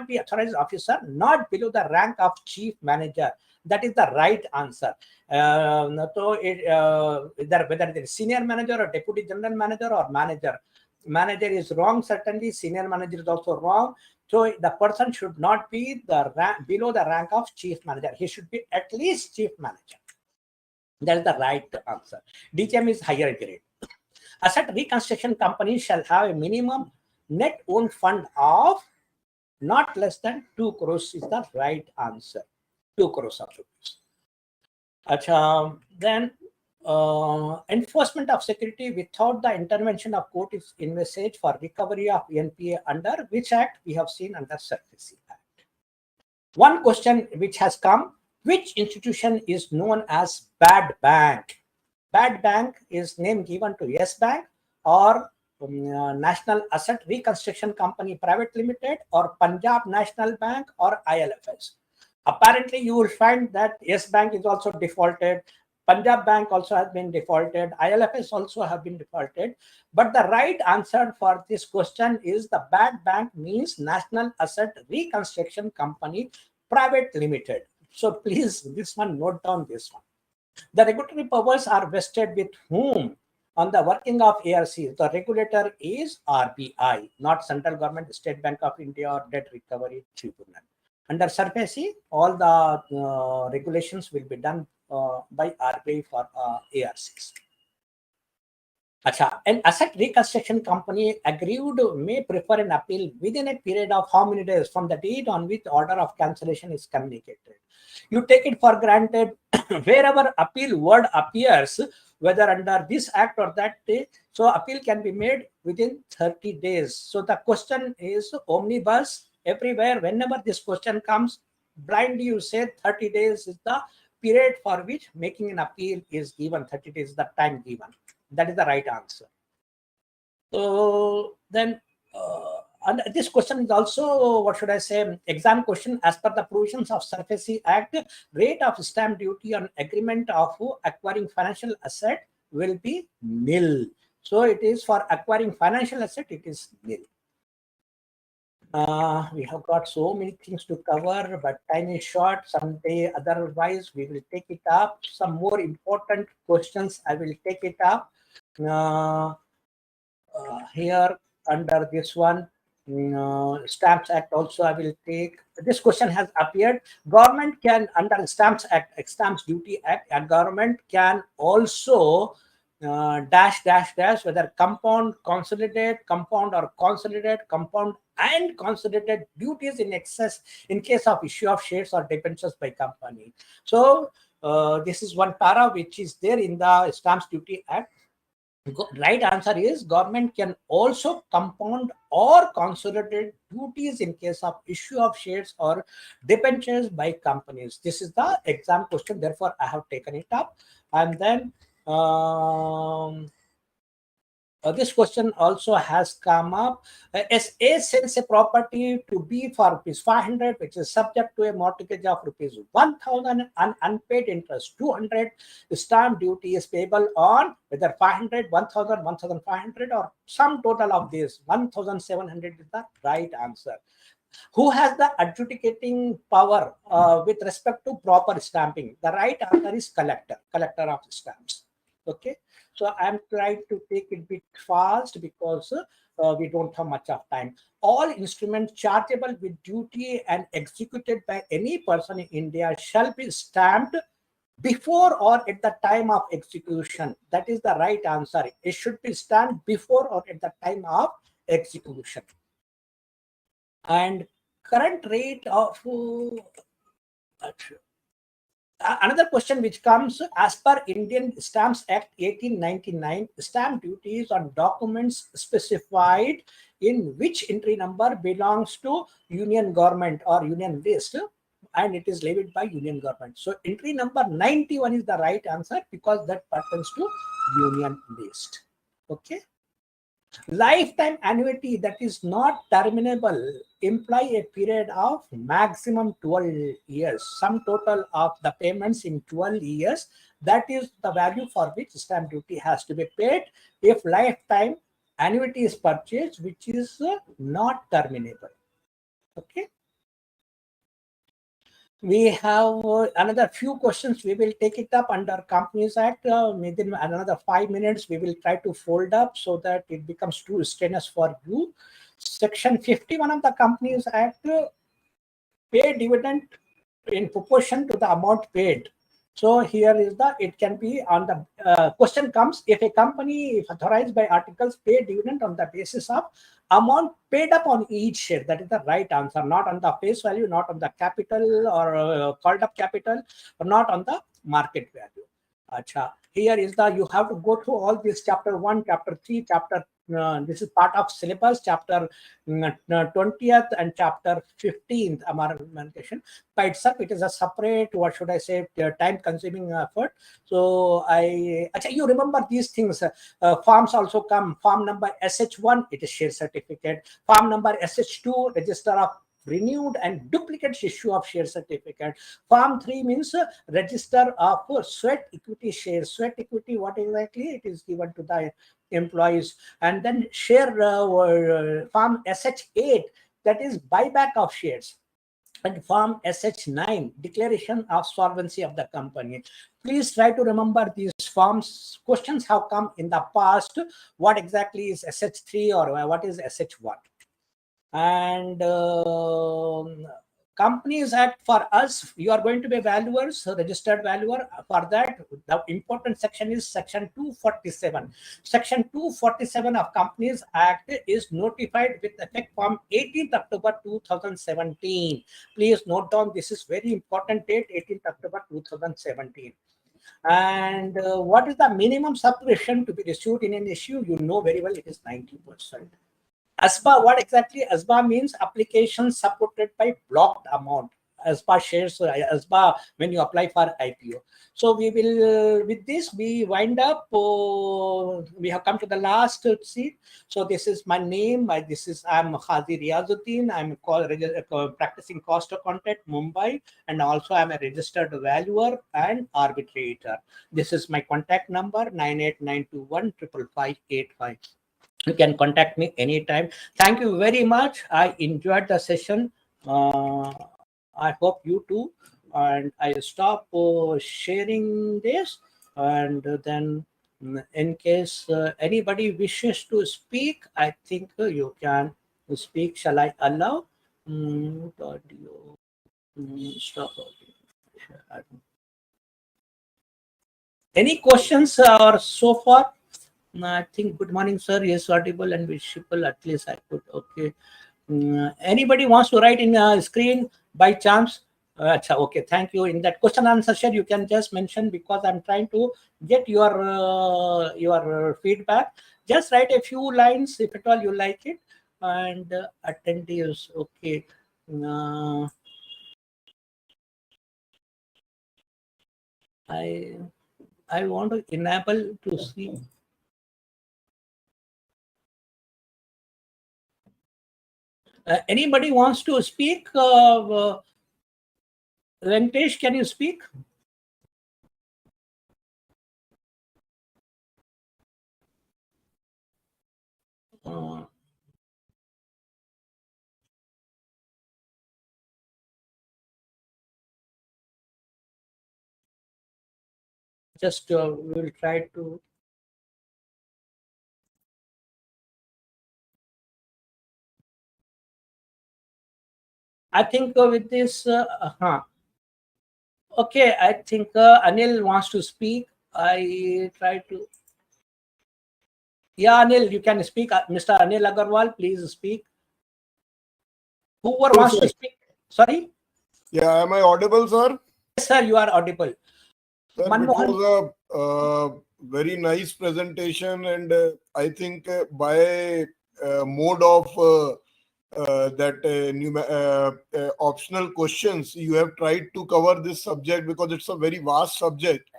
be authorized officer, not below the rank of chief manager. That is the right answer. So whether it is senior manager or deputy general manager or manager. Manager is wrong, certainly. Senior manager is also wrong. So the person should not be below the rank of chief manager. He should be at least chief manager. That is the right answer. DCM is higher grade. Asset reconstruction company shall have a minimum net own fund of not less than 2 crores is the right answer. 2 crores of rupees. Then enforcement of security without the intervention of court is envisaged for recovery of NPA under which act? We have seen under SARFAESI Act. One question which has come, which institution is known as bad bank? Bad bank is name given to Yes Bank or National Asset Reconstruction Company Private Limited or Punjab National Bank or ILFS. Apparently, you will find that Yes Bank is also defaulted. Punjab Bank also has been defaulted. ILFS also have been defaulted. But the right answer for this question is the bad bank means National Asset Reconstruction Company Private Limited. So please, this one, note down this one. The regulatory powers are vested with whom? On the working of ARCs, the regulator is RBI, not Central Government, State Bank of India, or Debt Recovery Tribunal. Under SARFAESI, all the regulations will be done by RBI for ARCs. Achha, an asset reconstruction company aggrieved may prefer an appeal within a period of how many days from the date on which order of cancellation is communicated. You take it for granted wherever appeal word appears, whether under this act or that day, so appeal can be made within 30 days. So the question is omnibus everywhere. Whenever this question comes, blindly you say 30 days is the period for which making an appeal is given. 30 days is the time given. That is the right answer. So then, and this question is also, what should I say, exam question. As per the provisions of SARFAESI Act, rate of stamp duty on agreement of acquiring financial asset will be nil. So it is for acquiring financial asset, it is nil. We have got so many things to cover, but time is short. Someday, otherwise, we will take it up. Some more important questions, I will take it up. Here under this one, Stamps Act also I will take. This question has appeared. Government can, under Stamps Act, Stamps Duty Act, a government can also dash, whether compound, consolidate, compound or consolidate, compound and consolidated duties in excess in case of issue of shares or debentures by company. So this is one para which is there in the Stamps Duty Act. Right answer is government can also compound or consolidate duties in case of issue of shares or debentures by companies. This is the exam question, therefore I have taken it up. And then this question also has come up. As A sells a property to B for ₹500, which is subject to a mortgage of ₹1,000 and unpaid interest 200. The stamp duty is payable on whether 500, 1,000, 1,500, or some total of this. 1,700 is the right answer. Who has the adjudicating power with respect to proper stamping? The right answer is collector of stamps. Okay, so I'm trying to take it a bit fast because we don't have much of time. All instruments chargeable with duty and executed by any person in India shall be stamped before or at the time of execution. That is the right answer. It should be stamped before or at the time of execution. And current rate of another question which comes, as per Indian Stamps Act 1899, stamp duties on documents specified in which entry number belongs to union government or union list, and it is levied by union government. So entry number 91 is the right answer because that pertains to union list. Okay. Lifetime annuity that is not terminable imply a period of maximum 12 years. Sum total of the payments in 12 years, that is the value for which stamp duty has to be paid if lifetime annuity is purchased, which is not terminable. Okay. We have another few questions. We will take it up under Companies Act. Within another 5 minutes, we will try to fold up so that it becomes too strenuous for you. Section 51 of the Companies Act, pay dividend in proportion to the amount paid. So here is the, it can be on the question comes, if a company, if authorized by articles, pay dividend on the basis of amount paid up on each share. That is the right answer, not on the face value, not on the capital or called up capital, or not on the market value. Achha. Here is the, you have to go through all this chapter 1, chapter 3, chapter, this is part of syllabus, chapter 20th and chapter 15th amalgamation. By itself, it is a separate, what should I say, time consuming effort. So you remember these things. Forms also come. Form number SH1, it is share certificate. Form number SH2, register of renewed and duplicate issue of share certificate. Form 3 means register of sweat equity shares. Sweat equity, what exactly? It is given to the employees. And then share Form SH8, that is buyback of shares. And Form SH9, declaration of solvency of the company. Please try to remember these forms. Questions have come in the past. What exactly is SH3 or what is SH1? And Companies Act, for us, you are going to be valuers, registered valuer. For that, the important section is section 247. Section 247 of Companies Act is notified with effect from 18th October 2017. Please note down, this is very important date, 18th October 2017. And what is the minimum subscription to be received in an issue? You know very well, it is 90%. ASBA, what exactly? ASBA means application supported by blocked amount. ASBA shares, ASBA when you apply for IPO. So we will, with this, we wind up. We have come to the last seat. So this is my name. I'm Khazi Riazuddin. I'm practicing cost accountant, Mumbai, and also I'm a registered valuer and arbitrator. This is my contact number, 98921 55585. You can contact me anytime. Thank you very much. I enjoyed the session. I hope you too. And I stop sharing this. And then in case anybody wishes to speak, I think you can speak. Shall I allow? Audio. Stop audio. Any questions or so far? I think good morning, sir. Yes, audible and visible. At least I could. Okay. Anybody wants to write in a screen by chance? Okay, thank you. In that question answer session, you can just mention, because I'm trying to get your feedback. Just write a few lines if at all you like it. And attendees, okay. I want to enable to see. Anybody wants to speak? Venkatesh, can you speak? Just we will try to. I think with this, okay, I think Anil wants to speak. I try to. Yeah, Anil, you can speak. Mr. Anil Agarwal, please speak. Whoever wants to speak. Sorry?
Yeah, am I audible, sir?
Yes, sir, you are audible.
Sir, it was a very nice presentation, and I think by mode of optional questions, you have tried to cover this subject, because it's a very vast subject.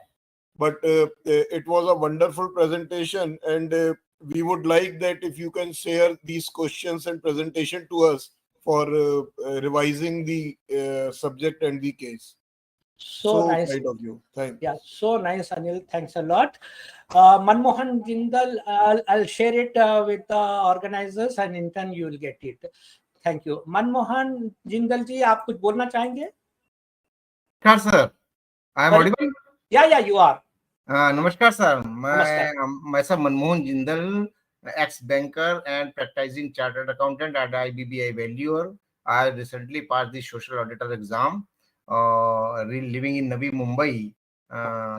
But it was a wonderful presentation, and we would like that if you can share these questions and presentation to us for revising the subject and the case.
So nice.
Kind of you. Thanks.
Yeah, so nice, Anil. Thanks a lot. Manmohan Jindal, I'll share it with the organizers, and in turn you will get it. Thank you. Manmohan Jindal ji, आप कुछ बोलना चाहेंगे?
नमस्कार sir, I am audible?
Yeah, you are.
नमस्कार sir, मैं sir Manmohan Jindal, ex banker and practicing chartered accountant at IBBI Valuer. I recently passed the social auditor exam. Living in Navi Mumbai.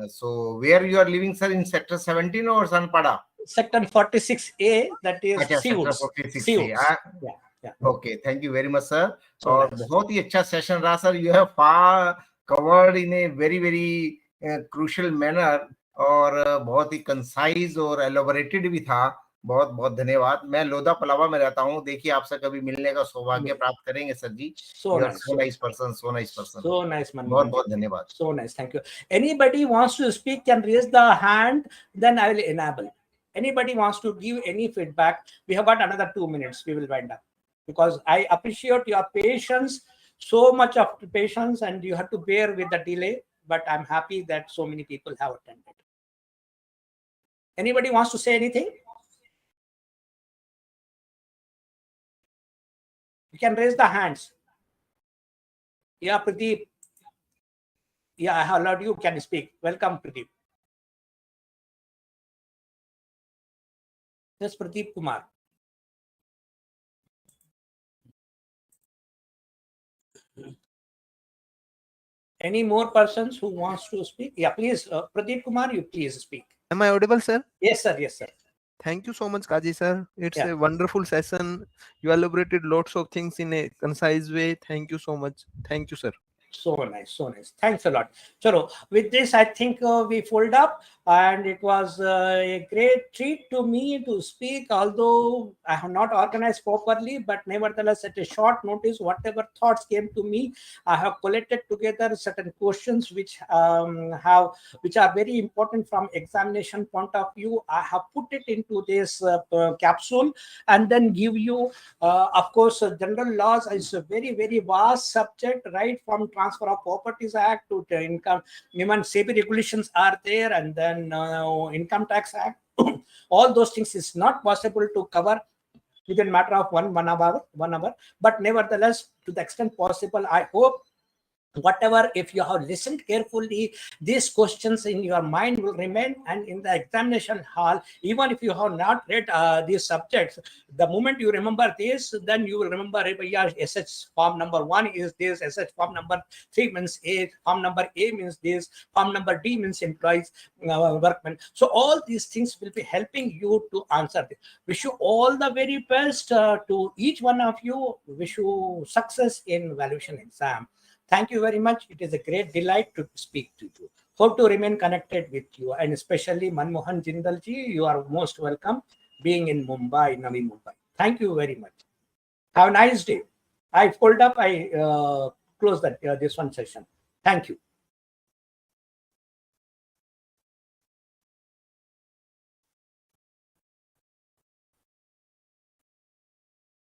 So where you are living, sir, in sector 17 or Sanpada?
Sector 46A, that is
sector 46A. Yeah. Okay, thank you very much, sir. और बहुत ही अच्छा session रहा sir. You have covered in a very crucial manner और बहुत ही concise और elaborated भी था. बहुत बहुत धन्यवाद. मैं लोधा पलावा में रहता हूँ. देखिए आपसे कभी मिलने का सौभाग्य प्राप्त करेंगे सर जी.
So nice person. So nice, man.
बहुत बहुत धन्यवाद.
So nice, thank you. Anybody wants to speak can raise the hand, then I will enable. Anybody wants to give any feedback? We have got another 2 minutes. We will wind up. because I appreciate your patience, so much of patience, and you have to bear with the delay. But I'm happy that so many people have attended. Anybody wants to say anything? You can raise the hands. Yeah, Pradeep. Yeah, I have allowed you. Can speak. Welcome, Pradeep. Yes, Pradeep Kumar. Any more persons who wants to speak? Yeah, please, Pradeep Kumar, you please speak.
Am I audible, sir?
Yes, sir. Yes, sir.
Thank you so much, Kaji sir. It's
Yeah.
a wonderful session. You elaborated lots of things in a concise way. Thank you so much. Thank you, sir.
So nice, so nice. Thanks a lot. So with this, I think we fold up, and it was a great treat to me to speak, although I have not organized properly, but nevertheless, at a short notice, whatever thoughts came to me, I have collected together certain questions which are very important from examination point of view. I have put it into this capsule, and then give you, of course, general laws is a very, very vast subject, right from Transfer of Properties Act to the income, even SEBI regulations are there, and then Income Tax Act. All those things is not possible to cover within a matter of one hour. But nevertheless, to the extent possible, I hope whatever, if you have listened carefully, these questions in your mind will remain, and in the examination hall, even if you have not read these subjects, the moment you remember this, then you will remember, yeah, SH form number 1 is this, SH form number 3 means A, form number A means this, form number D means employees, workmen. So all these things will be helping you to answer this. Wish you all the very best to each one of you. Wish you success in valuation exam. Thank you very much. It is a great delight to speak to you. Hope to remain connected with you, and especially Manmohan Jindal ji, you are most welcome being in Mumbai, Navi Mumbai. Thank you very much. Have a nice day. I fold up, I close that this one session. Thank you.